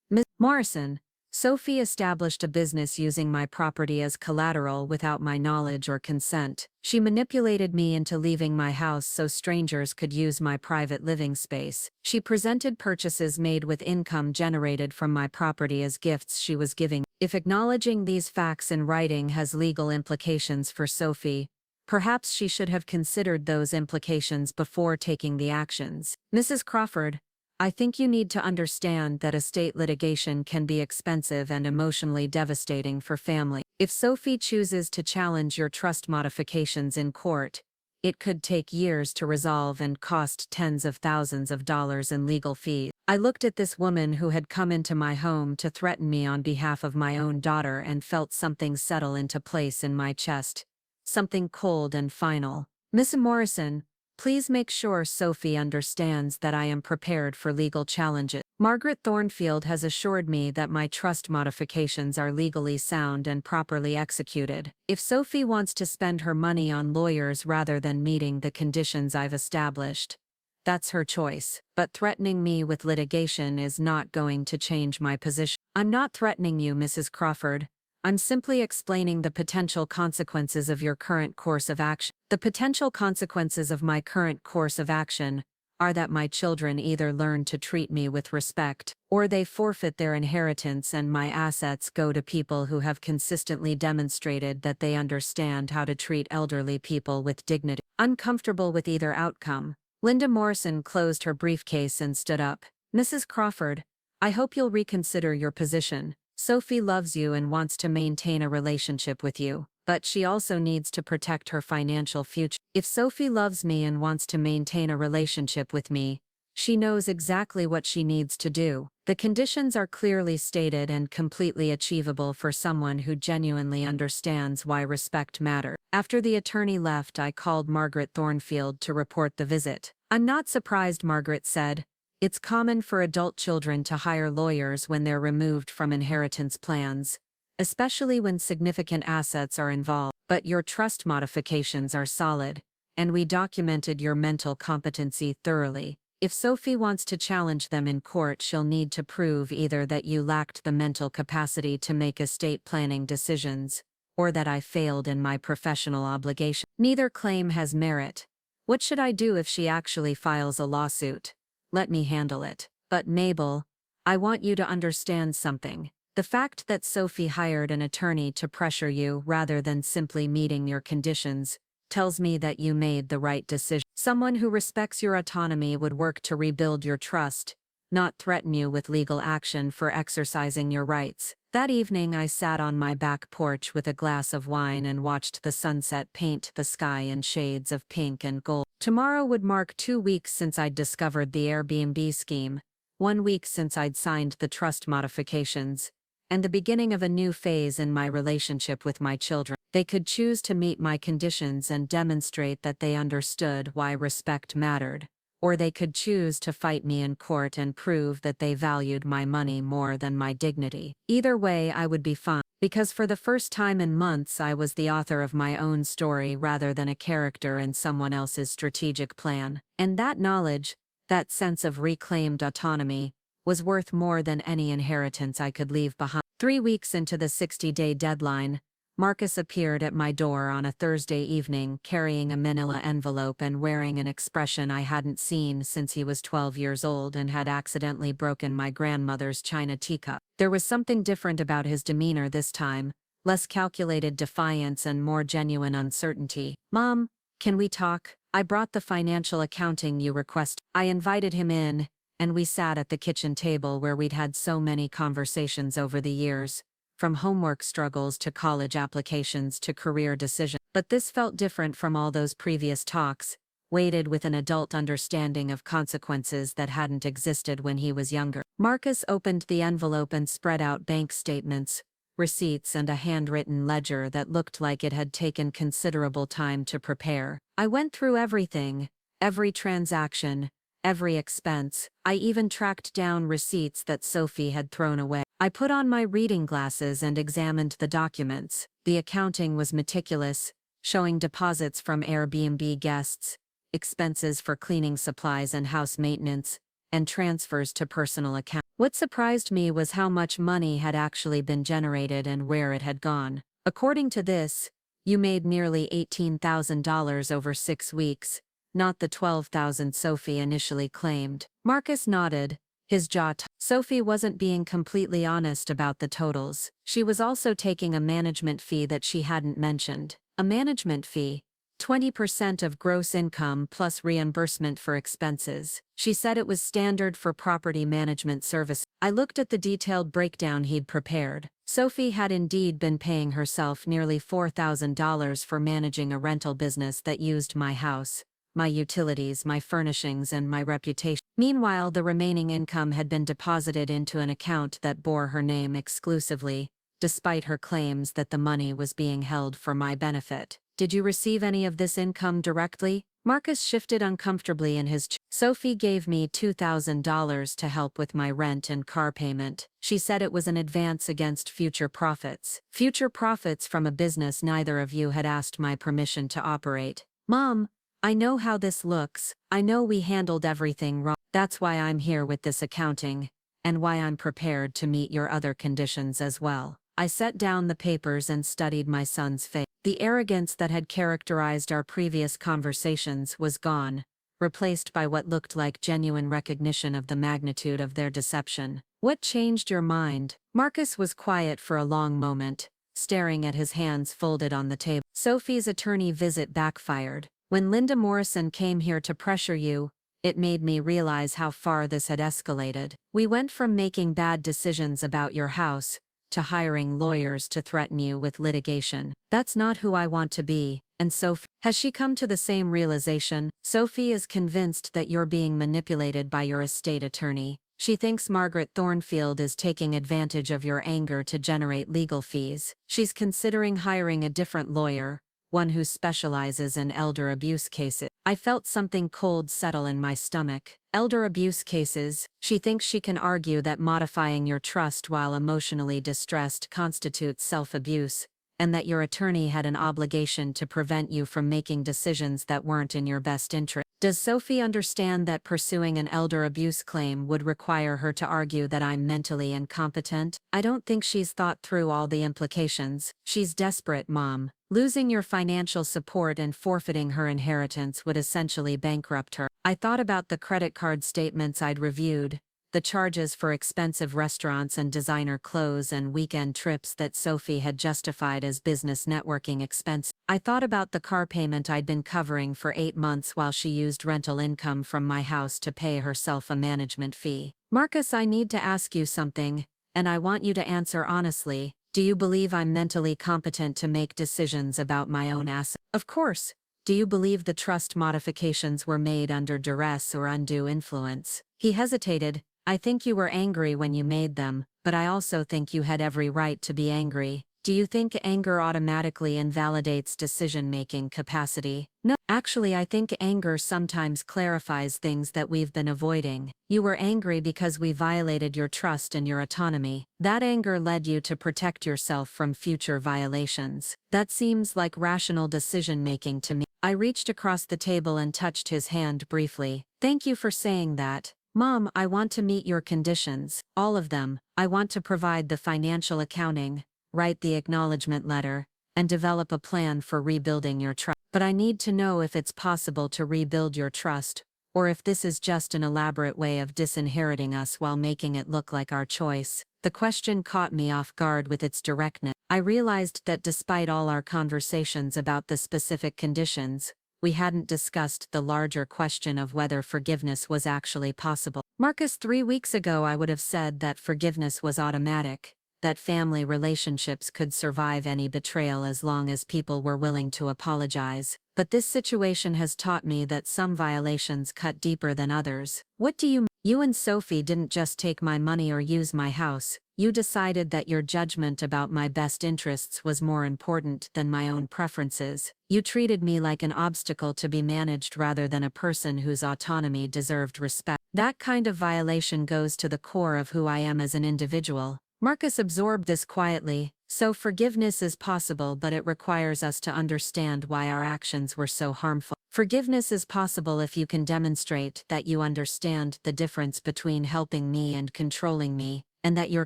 Ms. Morrison, Sophie established a business using my property as collateral without my knowledge or consent. She manipulated me into leaving my house so strangers could use my private living space. She presented purchases made with income generated from my property as gifts she was giving. If acknowledging these facts in writing has legal implications for Sophie, perhaps she should have considered those implications before taking the actions. Mrs. Crawford, I think you need to understand that estate litigation can be expensive and emotionally devastating for family. If Sophie chooses to challenge your trust modifications in court, it could take years to resolve and cost tens of thousands of dollars in legal fees. I looked at this woman who had come into my home to threaten me on behalf of my own daughter and felt something settle into place in my chest. Something cold and final. Miss Morrison, please make sure Sophie understands that I am prepared for legal challenges. Margaret Thornfield has assured me that my trust modifications are legally sound and properly executed. If Sophie wants to spend her money on lawyers rather than meeting the conditions I've established, that's her choice. But threatening me with litigation is not going to change my position. I'm not threatening you, Mrs. Crawford. I'm simply explaining the potential consequences of your current course of action. The potential consequences of my current course of action are that my children either learn to treat me with respect, or they forfeit their inheritance and my assets go to people who have consistently demonstrated that they understand how to treat elderly people with dignity. Uncomfortable with either outcome, Linda Morrison closed her briefcase and stood up. Mrs. Crawford, I hope you'll reconsider your position. Sophie loves you and wants to maintain a relationship with you, but she also needs to protect her financial future. If Sophie loves me and wants to maintain a relationship with me, she knows exactly what she needs to do. The conditions are clearly stated and completely achievable for someone who genuinely understands why respect matters. After the attorney left, I called Margaret Thornfield to report the visit. I'm not surprised, Margaret said. It's common for adult children to hire lawyers when they're removed from inheritance plans, especially when significant assets are involved. But your trust modifications are solid, and we documented your mental competency thoroughly. If Sophie wants to challenge them in court, she'll need to prove either that you lacked the mental capacity to make estate planning decisions, or that I failed in my professional obligation. Neither claim has merit. What should I do if she actually files a lawsuit? Let me handle it. But Mabel, I want you to understand something. The fact that Sophie hired an attorney to pressure you rather than simply meeting your conditions tells me that you made the right decision. Someone who respects your autonomy would work to rebuild your trust, not threaten you with legal action for exercising your rights. That evening I sat on my back porch with a glass of wine and watched the sunset paint the sky in shades of pink and gold. Tomorrow would mark 2 weeks since I'd discovered the Airbnb scheme, 1 week since I'd signed the trust modifications, and the beginning of a new phase in my relationship with my children. They could choose to meet my conditions and demonstrate that they understood why respect mattered, or they could choose to fight me in court and prove that they valued my money more than my dignity. Either way, I would be fine, because for the first time in months I was the author of my own story rather than a character in someone else's strategic plan. And that knowledge, that sense of reclaimed autonomy, was worth more than any inheritance I could leave behind. 3 weeks into the 60-day deadline, Marcus appeared at my door on a Thursday evening carrying a manila envelope and wearing an expression I hadn't seen since he was 12 years old and had accidentally broken my grandmother's china teacup. There was something different about his demeanor this time, less calculated defiance and more genuine uncertainty. "Mom, can we talk? I brought the financial accounting you requested." I invited him in, and we sat at the kitchen table where we'd had so many conversations over the years, from homework struggles to college applications to career decisions. But this felt different from all those previous talks, weighted with an adult understanding of consequences that hadn't existed when he was younger. Marcus opened the envelope and spread out bank statements, receipts, and a handwritten ledger that looked like it had taken considerable time to prepare. I went through everything, every transaction, every expense. I even tracked down receipts that Sophie had thrown away. I put on my reading glasses and examined the documents. The accounting was meticulous, showing deposits from Airbnb guests, expenses for cleaning supplies and house maintenance, and transfers to personal accounts. What surprised me was how much money had actually been generated and where it had gone. According to this, you made nearly $18,000 over 6 weeks, not the $12,000 Sophie initially claimed. Marcus nodded, his jaw tight. Sophie wasn't being completely honest about the totals. She was also taking a management fee that she hadn't mentioned. A management fee, 20% of gross income plus reimbursement for expenses. She said it was standard for property management service. I looked at the detailed breakdown he'd prepared. Sophie had indeed been paying herself nearly $4,000 for managing a rental business that used my house, my utilities, my furnishings, and my reputation. Meanwhile, the remaining income had been deposited into an account that bore her name exclusively, despite her claims that the money was being held for my benefit. "Did you receive any of this income directly?" Marcus shifted uncomfortably in his chair. "Sophie gave me $2,000 to help with my rent and car payment. She said it was an advance against future profits." "Future profits from a business neither of you had asked my permission to operate." "Mom, I know how this looks. I know we handled everything wrong. That's why I'm here with this accounting, and why I'm prepared to meet your other conditions as well." I set down the papers and studied my son's face. The arrogance that had characterized our previous conversations was gone, replaced by what looked like genuine recognition of the magnitude of their deception. "What changed your mind?" Marcus was quiet for a long moment, staring at his hands folded on the table. "Sophie's attorney visit backfired. When Linda Morrison came here to pressure you, it made me realize how far this had escalated. We went from making bad decisions about your house to hiring lawyers to threaten you with litigation. That's not who I want to be." And Sophie, has she come to the same realization? "Sophie is convinced that you're being manipulated by your estate attorney. She thinks Margaret Thornfield is taking advantage of your anger to generate legal fees. She's considering hiring a different lawyer, one who specializes in elder abuse cases." I felt something cold settle in my stomach. Elder abuse cases. She thinks she can argue that modifying your trust while emotionally distressed constitutes self-abuse, and that your attorney had an obligation to prevent you from making decisions that weren't in your best interest. Does Sophie understand that pursuing an elder abuse claim would require her to argue that I'm mentally incompetent? I don't think she's thought through all the implications. She's desperate, Mom. Losing your financial support and forfeiting her inheritance would essentially bankrupt her. I thought about the credit card statements I'd reviewed, the charges for expensive restaurants and designer clothes and weekend trips that Sophie had justified as business networking expense. I thought about the car payment I'd been covering for 8 months while she used rental income from my house to pay herself a management fee. Marcus, I need to ask you something, and I want you to answer honestly. Do you believe I'm mentally competent to make decisions about my own assets? Of course. Do you believe the trust modifications were made under duress or undue influence? He hesitated. I think you were angry when you made them, but I also think you had every right to be angry. Do you think anger automatically invalidates decision-making capacity? No, actually I think anger sometimes clarifies things that we've been avoiding. You were angry because we violated your trust and your autonomy. That anger led you to protect yourself from future violations. That seems like rational decision-making to me. I reached across the table and touched his hand briefly. Thank you for saying that. Mom, I want to meet your conditions, all of them. I want to provide the financial accounting, write the acknowledgement letter, and develop a plan for rebuilding your trust. But I need to know if it's possible to rebuild your trust, or if this is just an elaborate way of disinheriting us while making it look like our choice. The question caught me off guard with its directness. I realized that despite all our conversations about the specific conditions, we hadn't discussed the larger question of whether forgiveness was actually possible. Marcus, 3 weeks ago I would have said that forgiveness was automatic, that family relationships could survive any betrayal as long as people were willing to apologize. But this situation has taught me that some violations cut deeper than others. What do you mean? You and Sophie didn't just take my money or use my house. You decided that your judgment about my best interests was more important than my own preferences. You treated me like an obstacle to be managed rather than a person whose autonomy deserved respect. That kind of violation goes to the core of who I am as an individual. Marcus absorbed this quietly. So forgiveness is possible, but it requires us to understand why our actions were so harmful. Forgiveness is possible if you can demonstrate that you understand the difference between helping me and controlling me, and that you're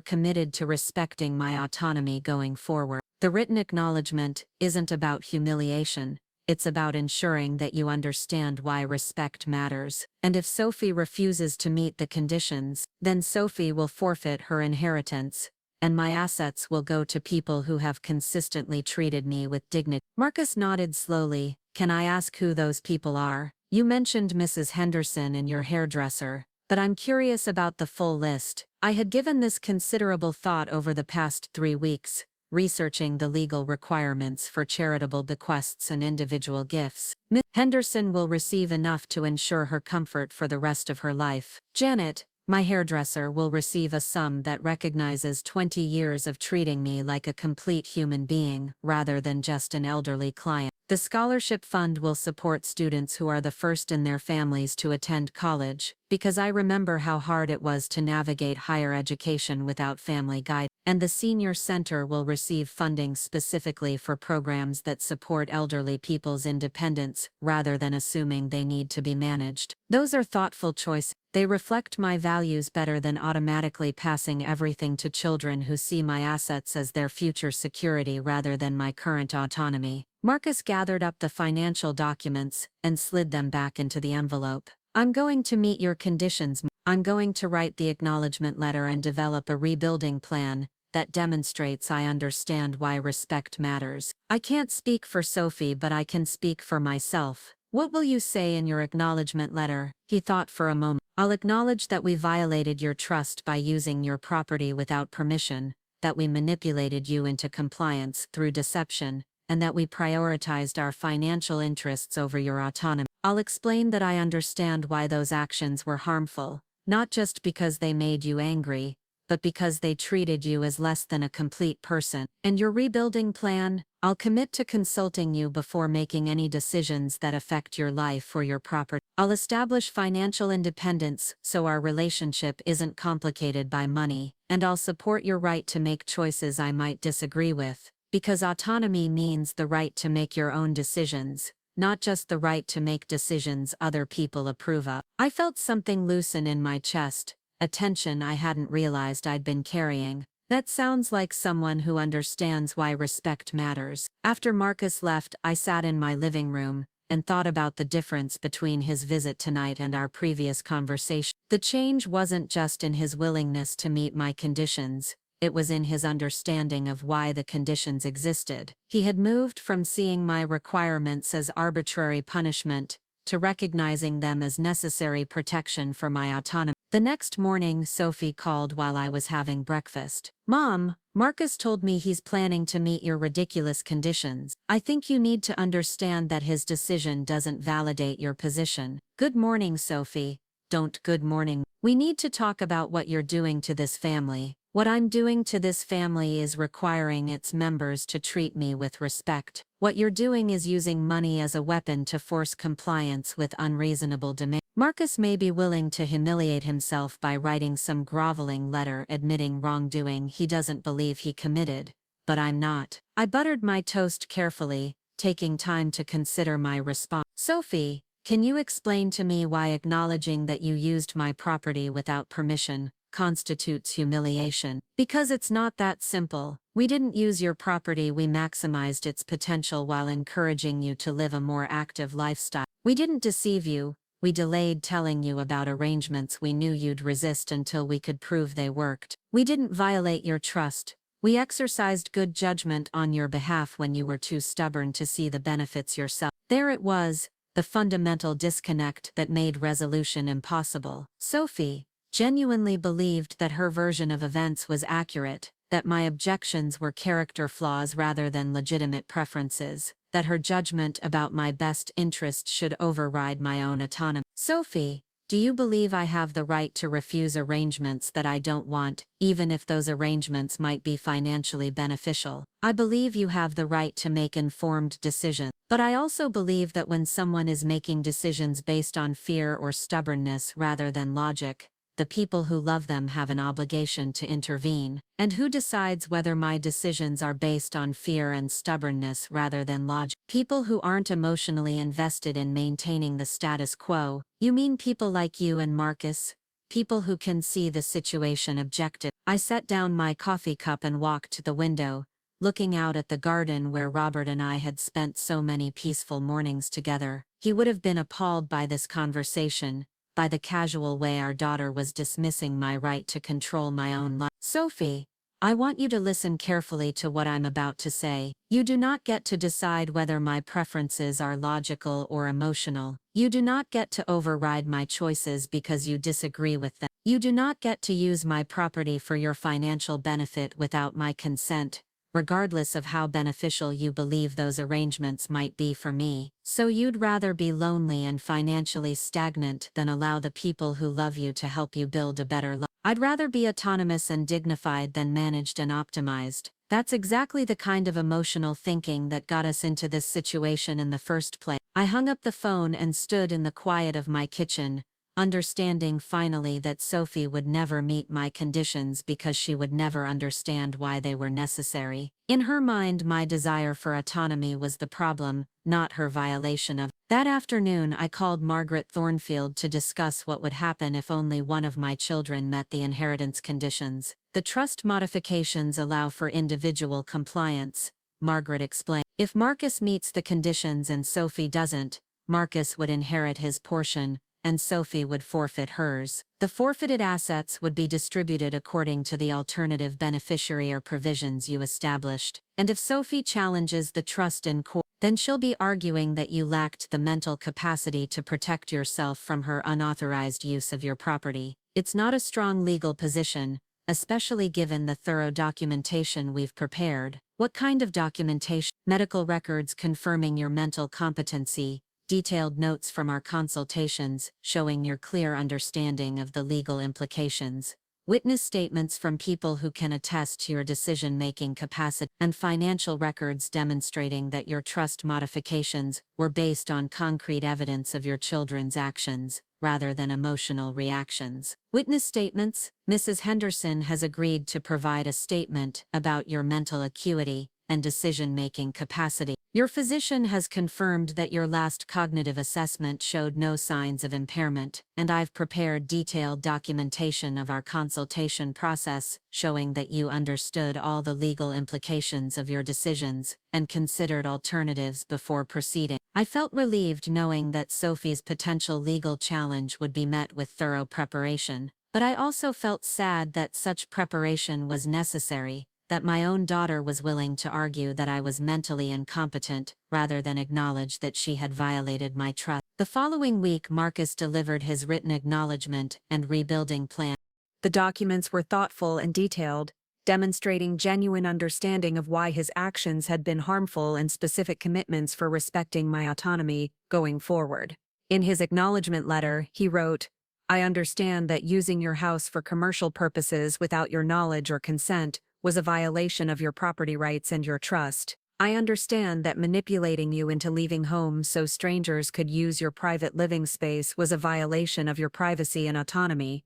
committed to respecting my autonomy going forward. The written acknowledgement isn't about humiliation. It's about ensuring that you understand why respect matters. And if Sophie refuses to meet the conditions, then Sophie will forfeit her inheritance, and my assets will go to people who have consistently treated me with dignity. Marcus nodded slowly. Can I ask who those people are? You mentioned Mrs. Henderson and your hairdresser, but I'm curious about the full list. I had given this considerable thought over the past 3 weeks, researching the legal requirements for charitable bequests and individual gifts. Miss Henderson will receive enough to ensure her comfort for the rest of her life. Janet, my hairdresser, will receive a sum that recognizes 20 years of treating me like a complete human being rather than just an elderly client. The scholarship fund will support students who are the first in their families to attend college, because I remember how hard it was to navigate higher education without family guidance. And the senior center will receive funding specifically for programs that support elderly people's independence rather than assuming they need to be managed. Those are thoughtful choices. They reflect my values better than automatically passing everything to children who see my assets as their future security rather than my current autonomy. Marcus gathered up the financial documents and slid them back into the envelope. I'm going to meet your conditions. I'm going to write the acknowledgement letter and develop a rebuilding plan that demonstrates I understand why respect matters. I can't speak for Sophie, but I can speak for myself. What will you say in your acknowledgement letter? He thought for a moment. I'll acknowledge that we violated your trust by using your property without permission, that we manipulated you into compliance through deception, and that we prioritized our financial interests over your autonomy. I'll explain that I understand why those actions were harmful, not just because they made you angry, but because they treated you as less than a complete person. And your rebuilding plan, I'll commit to consulting you before making any decisions that affect your life or your property. I'll establish financial independence so our relationship isn't complicated by money, and I'll support your right to make choices I might disagree with, because autonomy means the right to make your own decisions, not just the right to make decisions other people approve of. I felt something loosen in my chest, a tension I hadn't realized I'd been carrying. That sounds like someone who understands why respect matters. After Marcus left, I sat in my living room and thought about the difference between his visit tonight and our previous conversation. The change wasn't just in his willingness to meet my conditions, it was in his understanding of why the conditions existed. He had moved from seeing my requirements as arbitrary punishment to recognizing them as necessary protection for my autonomy. The next morning, Sophie called while I was having breakfast. "Mom, Marcus told me he's planning to meet your ridiculous conditions. I think you need to understand that his decision doesn't validate your position." "Good morning, Sophie." "Don't good morning. We need to talk about what you're doing to this family." "What I'm doing to this family is requiring its members to treat me with respect. What you're doing is using money as a weapon to force compliance with unreasonable demands." Marcus may be willing to humiliate himself by writing some groveling letter admitting wrongdoing he doesn't believe he committed, but I'm not. I buttered my toast carefully, taking time to consider my response. "Sophie, can you explain to me why acknowledging that you used my property without permission constitutes humiliation?" "Because it's not that simple. We didn't use your property, we maximized its potential while encouraging you to live a more active lifestyle. We didn't deceive you. We delayed telling you about arrangements we knew you'd resist until we could prove they worked. We didn't violate your trust. We exercised good judgment on your behalf when you were too stubborn to see the benefits yourself." There it was, the fundamental disconnect that made resolution impossible. Sophie genuinely believed that her version of events was accurate, that my objections were character flaws rather than legitimate preferences, that her judgment about my best interest should override my own autonomy. "Sophie, do you believe I have the right to refuse arrangements that I don't want, even if those arrangements might be financially beneficial?" "I believe you have the right to make informed decisions. But I also believe that when someone is making decisions based on fear or stubbornness rather than logic, the people who love them have an obligation to intervene." "And who decides whether my decisions are based on fear and stubbornness rather than logic?" "People who aren't emotionally invested in maintaining the status quo." "You mean people like you and Marcus? People who can see the situation objectively?" I set down my coffee cup and walked to the window, looking out at the garden where Robert and I had spent so many peaceful mornings together. He would have been appalled by this conversation, by the casual way our daughter was dismissing my right to control my own life. "Sophie, I want you to listen carefully to what I'm about to say. You do not get to decide whether my preferences are logical or emotional. You do not get to override my choices because you disagree with them. You do not get to use my property for your financial benefit without my consent, regardless of how beneficial you believe those arrangements might be for me. So you'd rather be lonely and financially stagnant than allow the people who love you to help you build a better life. I'd rather be autonomous and dignified than managed and optimized." That's exactly the kind of emotional thinking that got us into this situation in the first place. I hung up the phone and stood in the quiet of my kitchen, understanding finally that Sophie would never meet my conditions because she would never understand why they were necessary. In her mind, my desire for autonomy was the problem, not her violation of. That afternoon, I called Margaret Thornfield to discuss what would happen if only one of my children met the inheritance conditions. "The trust modifications allow for individual compliance," Margaret explained. "If Marcus meets the conditions and Sophie doesn't, Marcus would inherit his portion, and Sophie would forfeit hers. The forfeited assets would be distributed according to the alternative beneficiary or provisions you established. And if Sophie challenges the trust in court, then she'll be arguing that you lacked the mental capacity to protect yourself from her unauthorized use of your property. It's not a strong legal position, especially given the thorough documentation we've prepared." "What kind of documentation?" "Medical records confirming your mental competency, detailed notes from our consultations showing your clear understanding of the legal implications,
Witness statements from people who can attest to your decision-making capacity, and financial records demonstrating that your trust modifications were based on concrete evidence of your children's actions, rather than emotional reactions. Witness statements: Mrs. Henderson has agreed to provide a statement about your mental acuity and decision-making capacity. Your physician has confirmed that your last cognitive assessment showed no signs of impairment, and I've prepared detailed documentation of our consultation process showing that you understood all the legal implications of your decisions and considered alternatives before proceeding. I felt relieved knowing that Sophie's potential legal challenge would be met with thorough preparation, but I also felt sad that such preparation was necessary, that my own daughter was willing to argue that I was mentally incompetent, rather than acknowledge that she had violated my trust. The following week, Marcus delivered his written acknowledgement and rebuilding plan.
The documents were thoughtful and detailed, demonstrating genuine understanding of why his actions had been harmful and specific commitments for respecting my autonomy going forward. In his acknowledgement letter, he wrote, "I understand that using your house for commercial purposes without your knowledge or consent was a violation of your property rights and your trust. I understand that manipulating you into leaving home so strangers could use your private living space was a violation of your privacy and autonomy.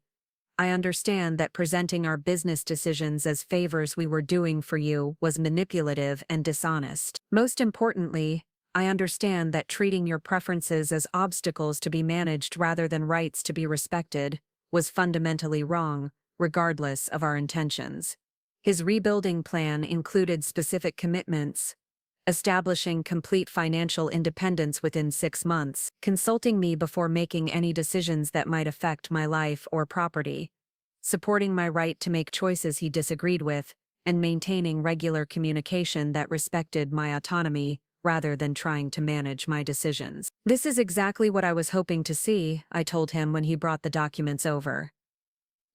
I understand that presenting our business decisions as favors we were doing for you was manipulative and dishonest. Most importantly, I understand that treating your preferences as obstacles to be managed rather than rights to be respected was fundamentally wrong, regardless of our intentions." His rebuilding plan included specific commitments: establishing complete financial independence within 6 months, consulting me before making any decisions that might affect my life or property, supporting my right to make choices he disagreed with, and maintaining regular communication that respected my autonomy rather than trying to manage my decisions. "This is exactly what I was hoping to see," I told him when he brought the documents over.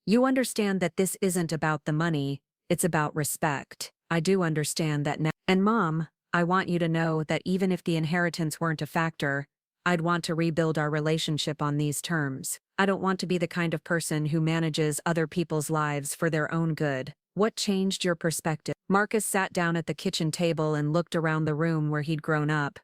"You understand that this isn't about the money, it's about respect. I do understand that now. And Mom, I want you to know that even if the inheritance weren't a factor, I'd want to rebuild our relationship on these terms. I don't want to be the kind of person who manages other people's lives for their own good." "What changed your perspective?" Marcus sat down at the kitchen table and looked around the room where he'd grown up.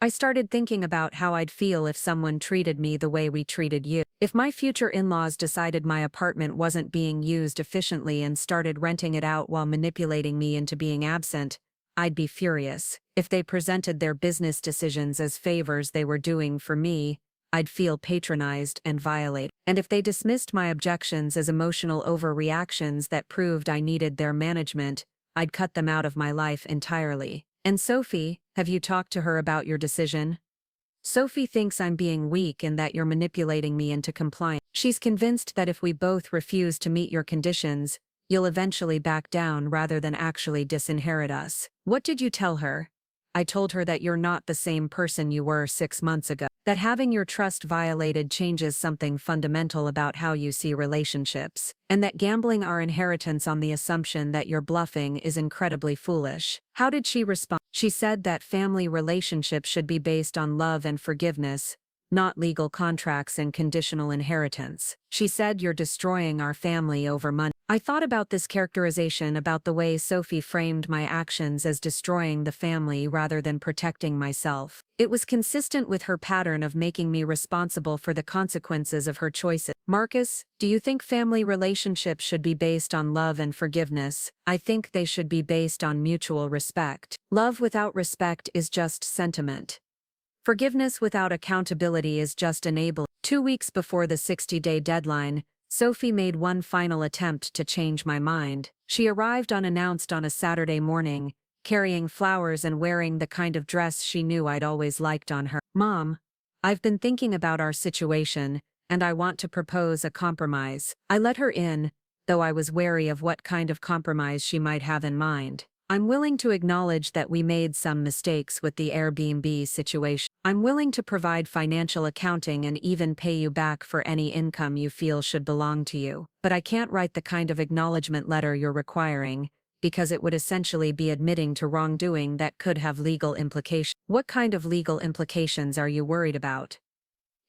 "I started thinking about how I'd feel if someone treated me the way we treated you. If my future in-laws decided my apartment wasn't being used efficiently and started renting it out while manipulating me into being absent, I'd be furious. If they presented their business decisions as favors they were doing for me, I'd feel patronized and violated. And if they dismissed my objections as emotional overreactions that proved I needed their management, I'd cut them out of my life entirely. And Sophie, have you talked to her about your decision? Sophie thinks I'm being weak and that you're manipulating me into compliance. She's convinced that if we both refuse to meet your conditions, you'll eventually back down rather than actually disinherit us." "What did you tell her?" "I told her that you're not the same person you were 6 months ago. That having your trust violated changes something fundamental about how you see relationships. And that gambling our inheritance on the assumption that you're bluffing is incredibly foolish." "How did she respond?" "She said that family relationships should be based on love and forgiveness, not legal contracts and conditional inheritance. She said you're destroying our family over money." I thought about this characterization, about the way Sophie framed my actions as destroying the family rather than protecting myself. It was consistent with her pattern of making me responsible for the consequences of her choices. "Marcus, do you think family relationships should be based on love and forgiveness?" "I think they should be based on mutual respect. Love without respect is just sentiment. Forgiveness without accountability is just enabling." 2 weeks before the 60-day deadline, Sophie made one final attempt to change my mind. She arrived unannounced on a Saturday morning, carrying flowers and wearing the kind of dress she knew I'd always liked on her. "Mom, I've been thinking about our situation, and I want to propose a compromise." I let her in, though I was wary of what kind of compromise she might have in mind. "I'm willing to acknowledge that we made some mistakes with the Airbnb situation. I'm willing to provide financial accounting and even pay you back for any income you feel should belong to you. But I can't write the kind of acknowledgement letter you're requiring, because it would essentially be admitting to wrongdoing that could have legal implications." "What kind of legal implications are you worried about?"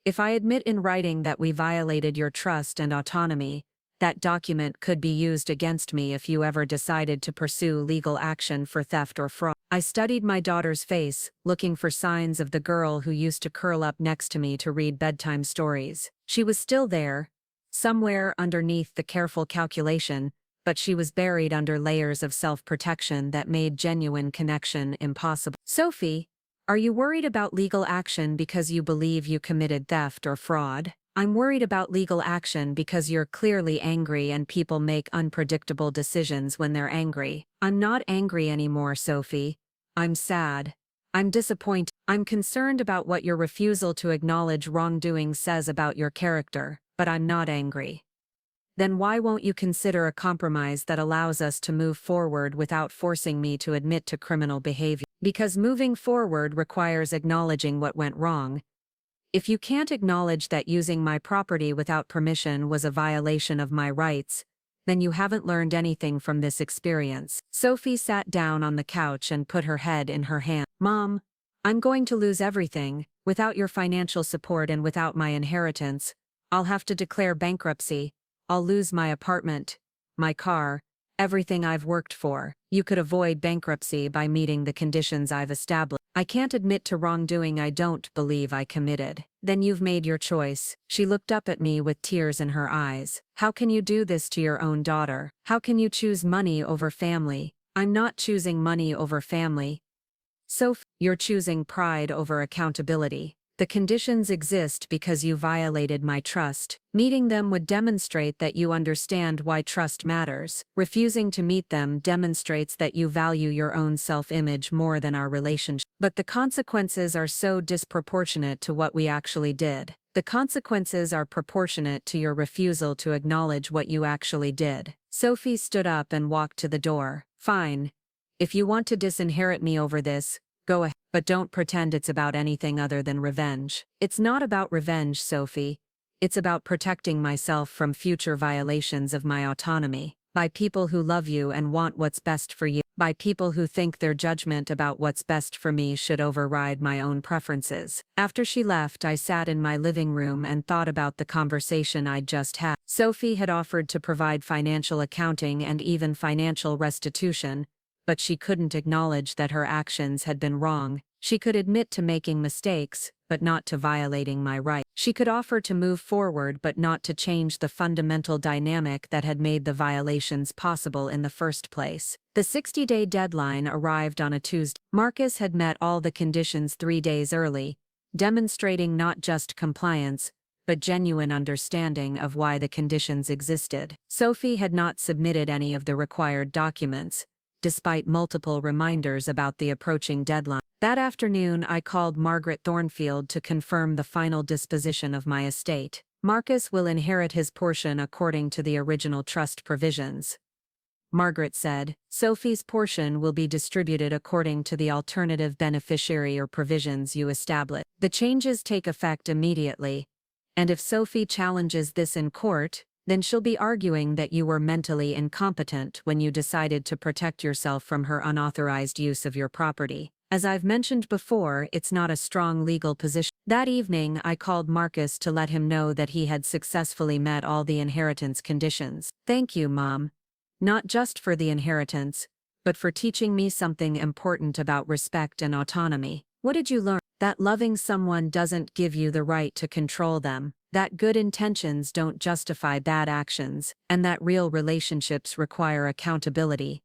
"If I admit in writing that we violated your trust and autonomy, That document could be used against me if you ever decided to pursue legal action for theft or fraud. I studied my daughter's face, looking for signs of the girl who used to curl up next to me to read bedtime stories. She was still there, somewhere underneath the careful calculation, but she was buried under layers of self-protection that made genuine connection impossible. Sophie, are you worried about legal action because you believe you committed theft or fraud? I'm worried about legal action because you're clearly angry and people make unpredictable decisions when they're angry. I'm not angry anymore, Sophie. I'm sad. I'm disappointed. I'm concerned about what your refusal to acknowledge wrongdoing says about your character, but I'm not angry. Then why won't you consider a compromise that allows us to move forward without forcing me to admit to criminal behavior? Because moving forward requires acknowledging what went wrong. If you can't acknowledge that using my property without permission was a violation of my rights, then you haven't learned anything from this experience. Sophie sat down on the couch and put her head in her hand. Mom, I'm going to lose everything. Without your financial support and without my inheritance, I'll have to declare bankruptcy. I'll lose my apartment, my car, everything I've worked for. You could avoid bankruptcy by meeting the conditions I've established. I can't admit to wrongdoing I don't believe I committed. Then you've made your choice. She looked up at me with tears in her eyes. How can you do this to your own daughter? How can you choose money over family? I'm not choosing money over family. Sophie, you're choosing pride over accountability. The conditions exist because you violated my trust. Meeting them would demonstrate that you understand why trust matters. Refusing to meet them demonstrates that you value your own self-image more than our relationship. But the consequences are so disproportionate to what we actually did. The consequences are proportionate to your refusal to acknowledge what you actually did. Sophie stood up and walked to the door. Fine. If you want to disinherit me over this, go ahead. But don't pretend it's about anything other than revenge. It's not about revenge, Sophie. It's about protecting myself from future violations of my autonomy. By people who love you and want what's best for you. By people who think their judgment about what's best for me should override my own preferences. After she left, I sat in my living room and thought about the conversation I'd just had. Sophie had offered to provide financial accounting and even financial restitution, but she couldn't acknowledge that her actions had been wrong. She could admit to making mistakes, but not to violating my rights. She could offer to move forward but not to change the fundamental dynamic that had made the violations possible in the first place. The 60-day deadline arrived on a Tuesday. Marcus had met all the conditions 3 days early, demonstrating not just compliance, but genuine understanding of why the conditions existed. Sophie had not submitted any of the required documents, despite multiple reminders about the approaching deadline. That afternoon, I called Margaret Thornfield to confirm the final disposition of my estate. Marcus will inherit his portion according to the original trust provisions. Margaret said, Sophie's portion will be distributed according to the alternative beneficiary or provisions you establish. The changes take effect immediately, and if Sophie challenges this in court, then she'll be arguing that you were mentally incompetent when you decided to protect yourself from her unauthorized use of your property. As I've mentioned before, it's not a strong legal position. That evening, I called Marcus to let him know that he had successfully met all the inheritance conditions. Thank you, Mom. Not just for the inheritance, but for teaching me something important about respect and autonomy. What did you learn? That loving someone doesn't give you the right to control them, that good intentions don't justify bad actions, and that real relationships require accountability,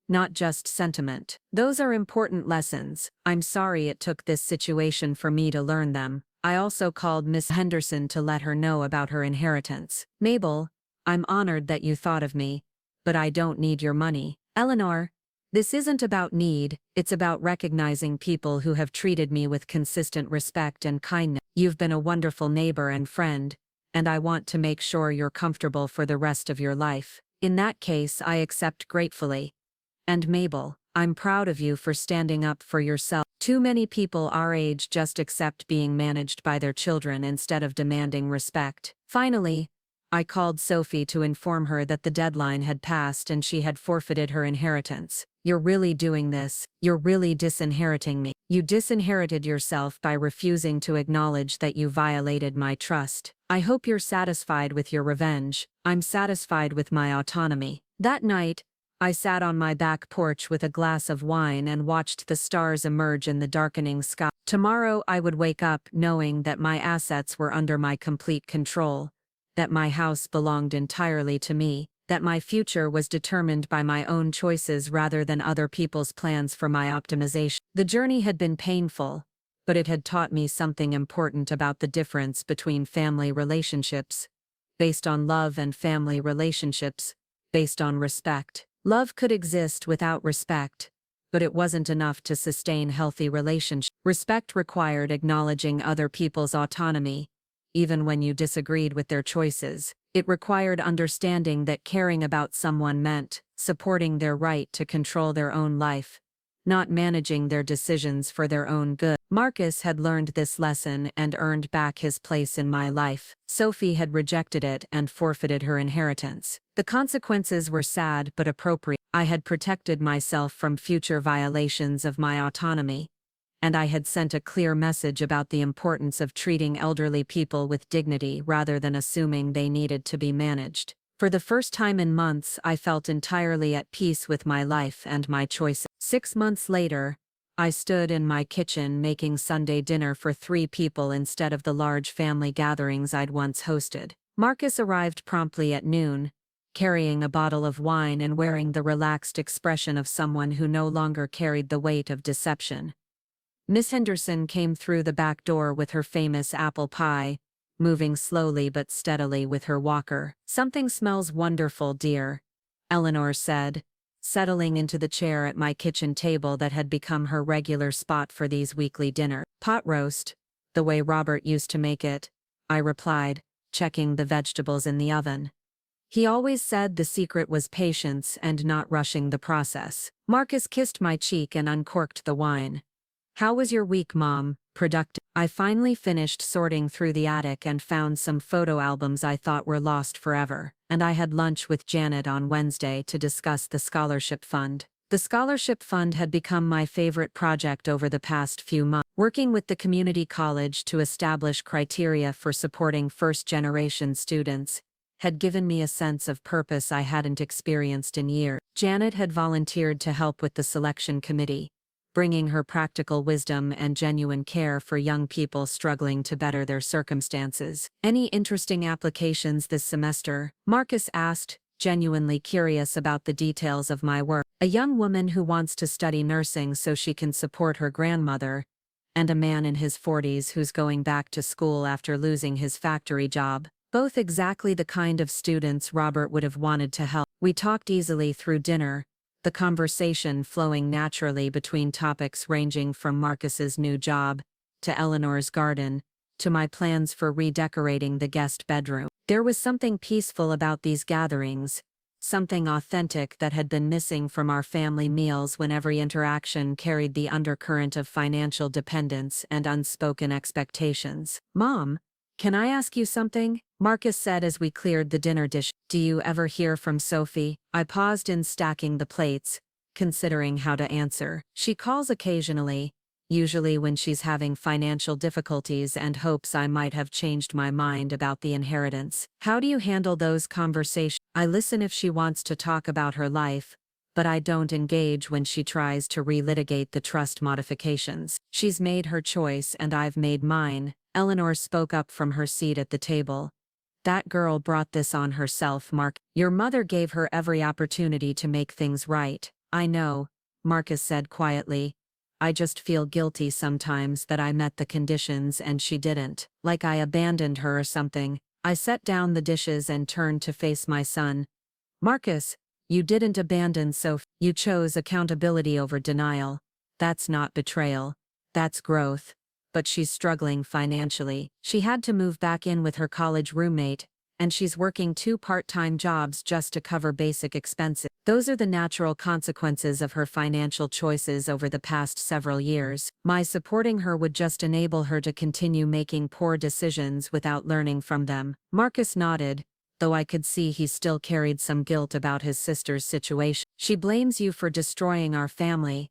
not just sentiment. Those are important lessons. I'm sorry it took this situation for me to learn them. I also called Miss Henderson to let her know about her inheritance. Mabel, I'm honored that you thought of me, but I don't need your money. Eleanor, this isn't about need, it's about recognizing people who have treated me with consistent respect and kindness. You've been a wonderful neighbor and friend, and I want to make sure you're comfortable for the rest of your life. In that case, I accept gratefully. And Mabel, I'm proud of you for standing up for yourself. Too many people our age just accept being managed by their children instead of demanding respect. Finally, I called Sophie to inform her that the deadline had passed and she had forfeited her inheritance. You're really doing this. You're really disinheriting me. You disinherited yourself by refusing to acknowledge that you violated my trust. I hope you're satisfied with your revenge. I'm satisfied with my autonomy. That night, I sat on my back porch with a glass of wine and watched the stars emerge in the darkening sky. Tomorrow I would wake up knowing that my assets were under my complete control, that my house belonged entirely to me, that my future was determined by my own choices rather than other people's plans for my optimization. The journey had been painful, but it had taught me something important about the difference between family relationships based on love and family relationships based on respect. Love could exist without respect, but it wasn't enough to sustain healthy relationships. Respect required acknowledging other people's autonomy, even when you disagreed with their choices. It required understanding that caring about someone meant supporting their right to control their own life, not managing their decisions for their own good. Marcus had learned this lesson and earned back his place in my life. Sophie had rejected it and forfeited her inheritance. The consequences were sad but appropriate. I had protected myself from future violations of my autonomy, and I had sent a clear message about the importance of treating elderly people with dignity rather than assuming they needed to be managed. For the first time in months, I felt entirely at peace with my life and my choices. 6 months later, I stood in my kitchen making Sunday dinner for 3 people instead of the large family gatherings I'd once hosted. Marcus arrived promptly at noon, carrying a bottle of wine and wearing the relaxed expression of someone who no longer carried the weight of deception. Miss Henderson came through the back door with her famous apple pie, moving slowly but steadily with her walker. "Something smells wonderful, dear," Eleanor said, settling into the chair at my kitchen table that had become her regular spot for these weekly dinners. "Pot roast, the way Robert used to make it," I replied, checking the vegetables in the oven. He always said the secret was patience and not rushing the process. Marcus kissed my cheek and uncorked the wine. "How was your week, Mom?" "Productive." I finally finished sorting through the attic and found some photo albums I thought were lost forever, and I had lunch with Janet on Wednesday to discuss the scholarship fund. The scholarship fund had become my favorite project over the past few months. Working with the community college to establish criteria for supporting first-generation students had given me a sense of purpose I hadn't experienced in years. Janet had volunteered to help with the selection committee, bringing her practical wisdom and genuine care for young people struggling to better their circumstances. "Any interesting applications this semester?" Marcus asked, genuinely curious about the details of my work. "A young woman who wants to study nursing so she can support her grandmother, and a man in his 40s who's going back to school after losing his factory job. Both exactly the kind of students Robert would have wanted to help." We talked easily through dinner, the conversation flowing naturally between topics ranging from Marcus's new job, to Eleanor's garden, to my plans for redecorating the guest bedroom. There was something peaceful about these gatherings, something authentic that had been missing from our family meals when every interaction carried the undercurrent of financial dependence and unspoken expectations. "Mom, can I ask you something?" Marcus said as we cleared the dinner dish. "Do you ever hear from Sophie?" I paused in stacking the plates, considering how to answer. "She calls occasionally, usually when she's having financial difficulties and hopes I might have changed my mind about the inheritance." "How do you handle those conversations?" "I listen if she wants to talk about her life, but I don't engage when she tries to relitigate the trust modifications. She's made her choice and I've made mine." Eleanor spoke up from her seat at the table. "That girl brought this on herself, Mark. Your mother gave her every opportunity to make things right." "I know," Marcus said quietly. "I just feel guilty sometimes that I met the conditions and she didn't. Like I abandoned her or something." I set down the dishes and turned to face my son. "Marcus, you didn't abandon Sophie. You chose accountability over denial. That's not betrayal. That's growth. But she's struggling financially. She had to move back in with her college roommate, and she's working 2 part-time jobs just to cover basic expenses. Those are the natural consequences of her financial choices over the past several years. My supporting her would just enable her to continue making poor decisions without learning from them." Marcus nodded, though I could see he still carried some guilt about his sister's situation. She blames you for destroying our family.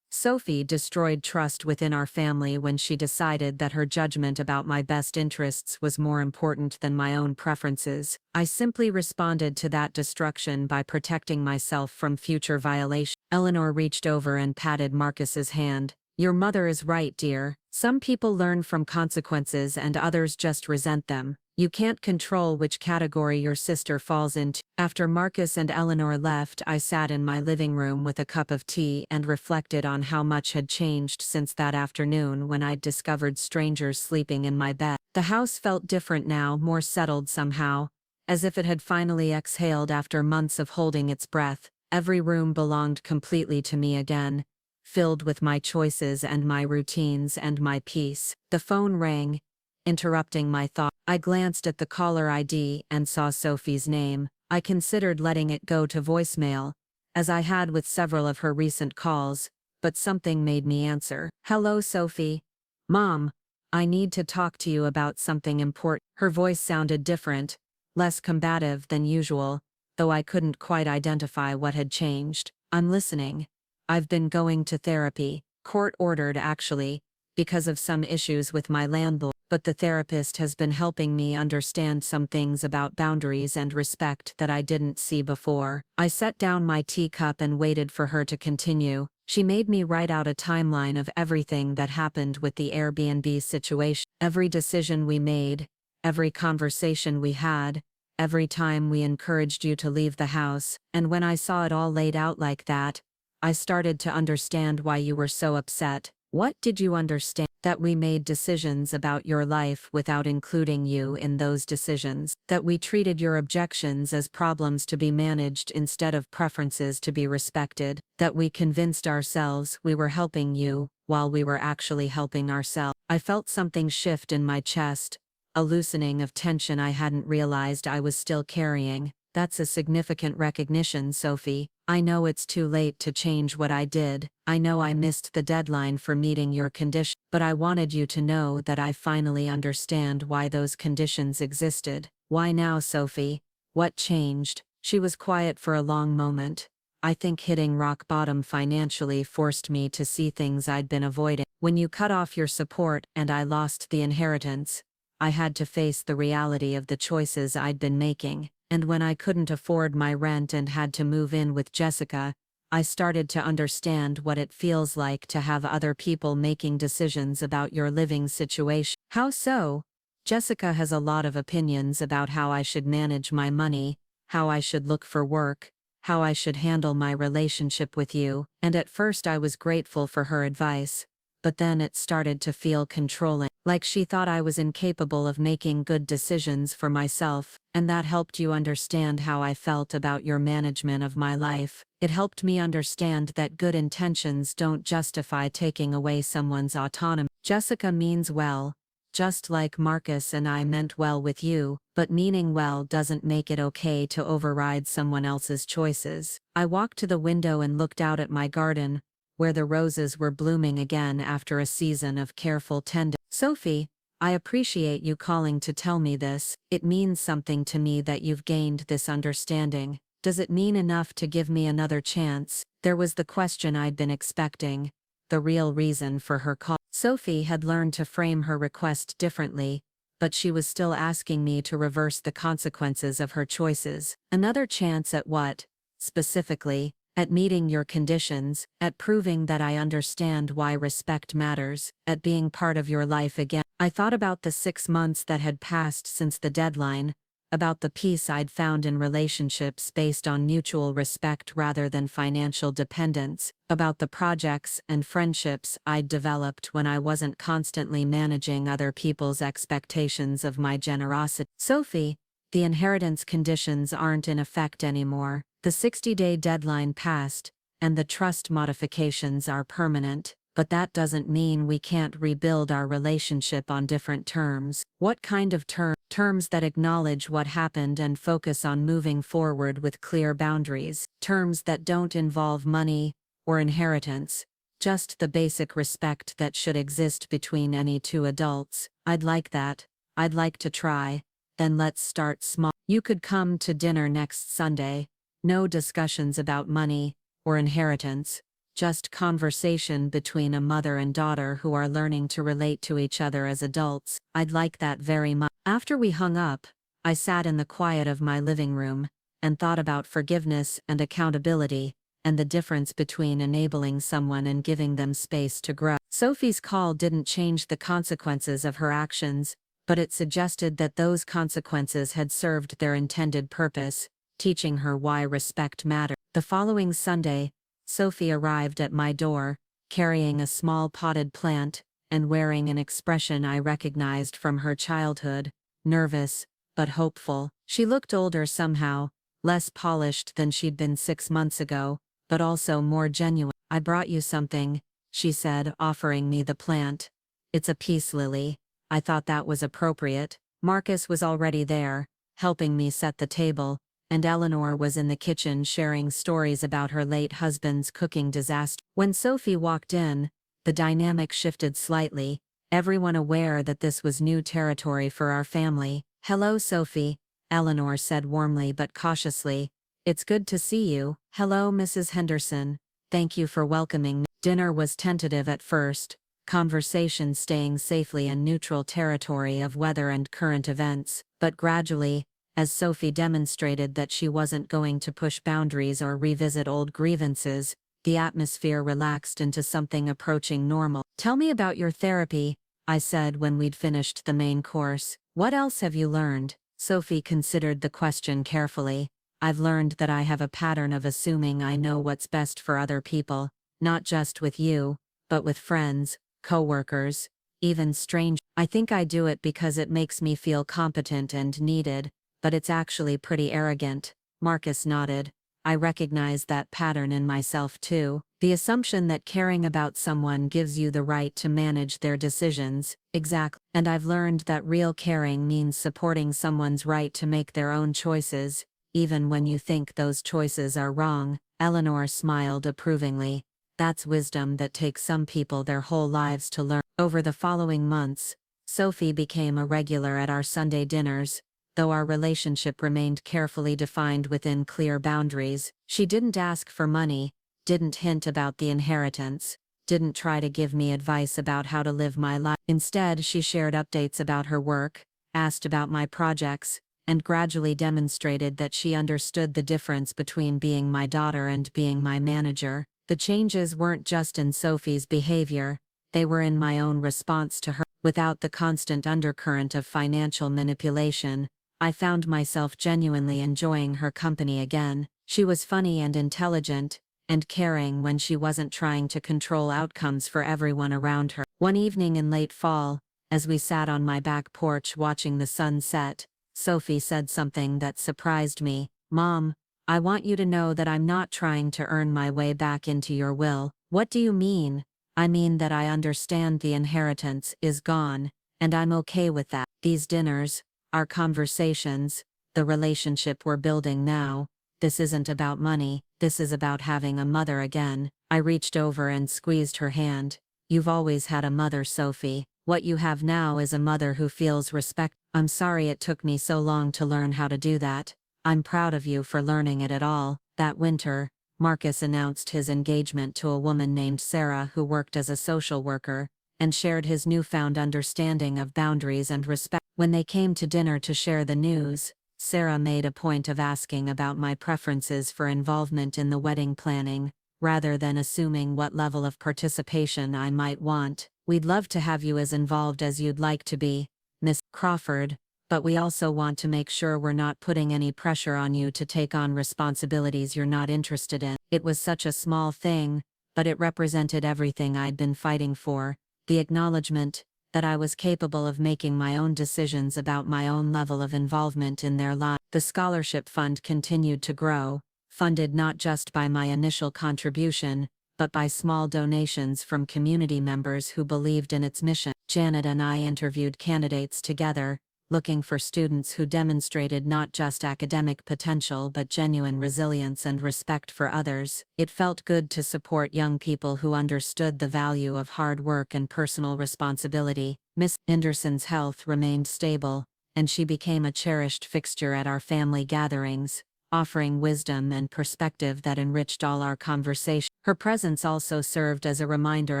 Sophie destroyed trust within our family when she decided that her judgment about my best interests was more important than my own preferences. I simply responded to that destruction by protecting myself from future violation. Eleanor reached over and patted Marcus's hand. Your mother is right, dear. Some people learn from consequences and others just resent them. You can't control which category your sister falls into. After Marcus and Eleanor left, I sat in my living room with a cup of tea and reflected on how much had changed since that afternoon when I'd discovered strangers sleeping in my bed. The house felt different now, more settled somehow, as if it had finally exhaled after months of holding its breath. Every room belonged completely to me again, filled with my choices and my routines and my peace. The phone rang, interrupting my thought. I glanced at the caller ID and saw Sophie's name. I considered letting it go to voicemail, as I had with several of her recent calls, but something made me answer. Hello, Sophie. Mom, I need to talk to you about something important. Her voice sounded different, less combative than usual, though I couldn't quite identify what had changed. I'm listening. I've been going to therapy, court-ordered actually, because of some issues with my landlord, but the therapist has been helping me understand some things about boundaries and respect that I didn't see before. I set down my teacup and waited for her to continue. She made me write out a timeline of everything that happened with the Airbnb situation. Every decision we made, every conversation we had, every time we encouraged you to leave the house, and when I saw it all laid out like that, I started to understand why you were so upset. What did you understand? That we made decisions about your life without including you in those decisions. That we treated your objections as problems to be managed instead of preferences to be respected. That we convinced ourselves we were helping you, while we were actually helping ourselves. I felt something shift in my chest, a loosening of tension I hadn't realized I was still carrying. That's a significant recognition, Sophie. I know it's too late to change what I did. I know I missed the deadline for meeting your condition, but I wanted you to know that I finally understand why those conditions existed. Why now, Sophie? What changed? She was quiet for a long moment. I think hitting rock bottom financially forced me to see things I'd been avoiding. When you cut off your support and I lost the inheritance, I had to face the reality of the choices I'd been making. And when I couldn't afford my rent and had to move in with Jessica, I started to understand what it feels like to have other people making decisions about your living situation. How so? Jessica has a lot of opinions about how I should manage my money, how I should look for work, how I should handle my relationship with you, and at first I was grateful for her advice, but then it started to feel controlling. Like she thought I was incapable of making good decisions for myself, and that helped you understand how I felt about your management of my life. It helped me understand that good intentions don't justify taking away someone's autonomy. Jessica means well, just like Marcus and I meant well with you, but meaning well doesn't make it okay to override someone else's choices. I walked to the window and looked out at my garden, where the roses were blooming again after a season of careful tending. Sophie, I appreciate you calling to tell me this. It means something to me that you've gained this understanding. Does it mean enough to give me another chance? There was the question I'd been expecting, the real reason for her call. Sophie had learned to frame her request differently, but she was still asking me to reverse the consequences of her choices. Another chance at what, specifically? At meeting your conditions, at proving that I understand why respect matters, at being part of your life again. I thought about the 6 months that had passed since the deadline, about the peace I'd found in relationships based on mutual respect rather than financial dependence, about the projects and friendships I'd developed when I wasn't constantly managing other people's expectations of my generosity. Sophie, the inheritance conditions aren't in effect anymore. The 60-day deadline passed, and the trust modifications are permanent, but that doesn't mean we can't rebuild our relationship on different terms. What kind of terms that acknowledge what happened and focus on moving forward with clear boundaries. Terms that don't involve money or inheritance, just the basic respect that should exist between any two adults. I'd like that. I'd like to try. Then let's start small. You could come to dinner next Sunday.
No discussions about money or inheritance, just conversation between a mother and daughter who are learning to relate to each other as adults. I'd like that very much. After we hung up, I sat in the quiet of my living room and thought about forgiveness and accountability, and the difference between enabling someone and giving them space to grow. Sophie's call didn't change the consequences of her actions, but it suggested that those consequences had served their intended purpose, teaching her why respect mattered. The following Sunday, Sophie arrived at my door, carrying a small potted plant and wearing an expression I recognized from her childhood, nervous but hopeful. She looked older somehow, less polished than she'd been 6 months ago, but also more genuine. "I brought you something," she said, offering me the plant. "It's a peace lily." I thought that was appropriate. Marcus was already there, helping me set the table, and Eleanor was in the kitchen sharing stories about her late husband's cooking disaster. When Sophie walked in, the dynamic shifted slightly, everyone aware that this was new territory for our family. "Hello, Sophie," Eleanor said warmly but cautiously. "It's good to see you." "Hello, Mrs. Henderson. Thank you for welcoming me." Dinner was tentative at first, conversation staying safely in neutral territory of weather and current events, but gradually, as Sophie demonstrated that she wasn't going to push boundaries or revisit old grievances, the atmosphere relaxed into something approaching normal. "Tell me about your therapy," I said when we'd finished the main course. "What else have you learned?" Sophie considered the question carefully. "I've learned that I have a pattern of assuming I know what's best for other people, not just with you, but with friends, coworkers, even strangers. I think I do it because it makes me feel competent and needed, but it's actually pretty arrogant." Marcus nodded. "I recognize that pattern in myself too. The assumption that caring about someone gives you the right to manage their decisions." "Exactly. And I've learned that real caring means supporting someone's right to make their own choices, even when you think those choices are wrong." Eleanor smiled approvingly. "That's wisdom that takes some people their whole lives to learn." Over the following months, Sophie became a regular at our Sunday dinners, though our relationship remained carefully defined within clear boundaries. She didn't ask for money, didn't hint about the inheritance, didn't try to give me advice about how to live my life. Instead, she shared updates about her work, asked about my projects, and gradually demonstrated that she understood the difference between being my daughter and being my manager. The changes weren't just in Sophie's behavior, they were in my own response to her. Without the constant undercurrent of financial manipulation, I found myself genuinely enjoying her company again. She was funny and intelligent, and caring when she wasn't trying to control outcomes for everyone around her. One evening in late fall, as we sat on my back porch watching the sun set, Sophie said something that surprised me. "Mom, I want you to know that I'm not trying to earn my way back into your will." "What do you mean?" "I mean that I understand the inheritance is gone, and I'm okay with that. These dinners, our conversations, the relationship we're building now, this isn't about money, this is about having a mother again." I reached over and squeezed her hand. "You've always had a mother, Sophie. What you have now is a mother who feels respect." "I'm sorry it took me so long to learn how to do that." "I'm proud of you for learning it at all." That winter, Marcus announced his engagement to a woman named Sarah who worked as a social worker, and shared his newfound understanding of boundaries and respect. When they came to dinner to share the news, Sarah made a point of asking about my preferences for involvement in the wedding planning, rather than assuming what level of participation I might want. "We'd love to have you as involved as you'd like to be, Miss Crawford, but we also want to make sure we're not putting any pressure on you to take on responsibilities you're not interested in." It was such a small thing, but it represented everything I'd been fighting for: the acknowledgement that I was capable of making my own decisions about my own level of involvement in their lives. The scholarship fund continued to grow, funded not just by my initial contribution, but by small donations from community members who believed in its mission. Janet and I interviewed candidates together, looking for students who demonstrated not just academic potential but genuine resilience and respect for others. It felt good to support young people who understood the value of hard work and personal responsibility. Miss Henderson's health remained stable, and she became a cherished fixture at our family gatherings, offering wisdom and perspective that enriched all our conversation. Her presence also served as a reminder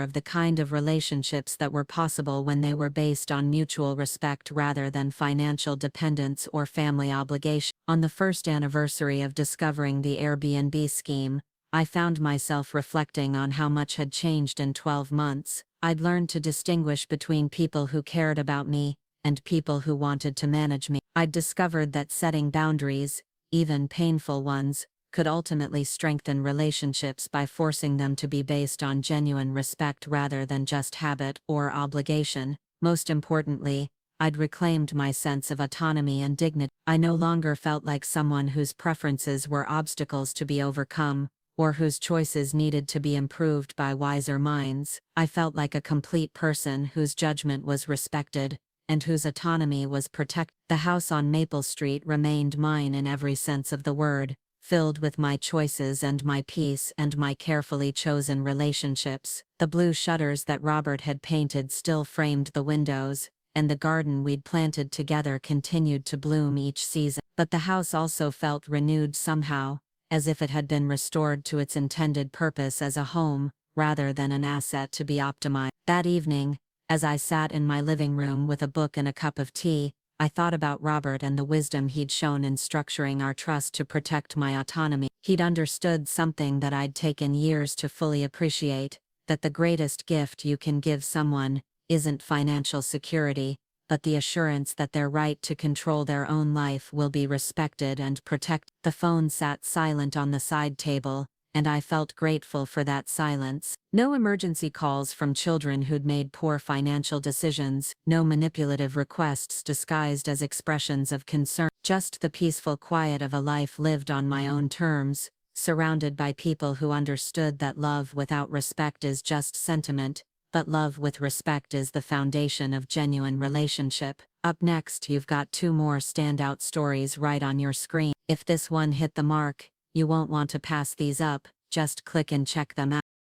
of the kind of relationships that were possible when they were based on mutual respect rather than financial dependence or family obligation. On the first anniversary of discovering the Airbnb scheme, I found myself reflecting on how much had changed in 12 months. I'd learned to distinguish between people who cared about me and people who wanted to manage me. I'd discovered that setting boundaries, even painful ones, could ultimately strengthen relationships by forcing them to be based on genuine respect rather than just habit or obligation. Most importantly, I'd reclaimed my sense of autonomy and dignity. I no longer felt like someone whose preferences were obstacles to be overcome, or whose choices needed to be improved by wiser minds. I felt like a complete person whose judgment was respected, and whose autonomy was protected. The house on Maple Street remained mine in every sense of the word, filled with my choices and my peace and my carefully chosen relationships. The blue shutters that Robert had painted still framed the windows, and the garden we'd planted together continued to bloom each season. But the house also felt renewed somehow, as if it had been restored to its intended purpose as a home, rather than an asset to be optimized. That evening, as I sat in my living room with a book and a cup of tea, I thought about Robert and the wisdom he'd shown in structuring our trust to protect my autonomy. He'd understood something that I'd taken years to fully appreciate, that the greatest gift you can give someone isn't financial security, but the assurance that their right to control their own life will be respected and protected. The phone sat silent on the side table, and I felt grateful for that silence. No emergency calls from children who'd made poor financial decisions, no manipulative requests disguised as expressions of concern, just the peaceful quiet of a life lived on my own terms, surrounded by people who understood that love without respect is just sentiment, but love with respect is the foundation of genuine relationship. Up next, you've got 2 more standout stories right on your screen. If this one hit the mark, you won't want to pass these up, just click and check them out.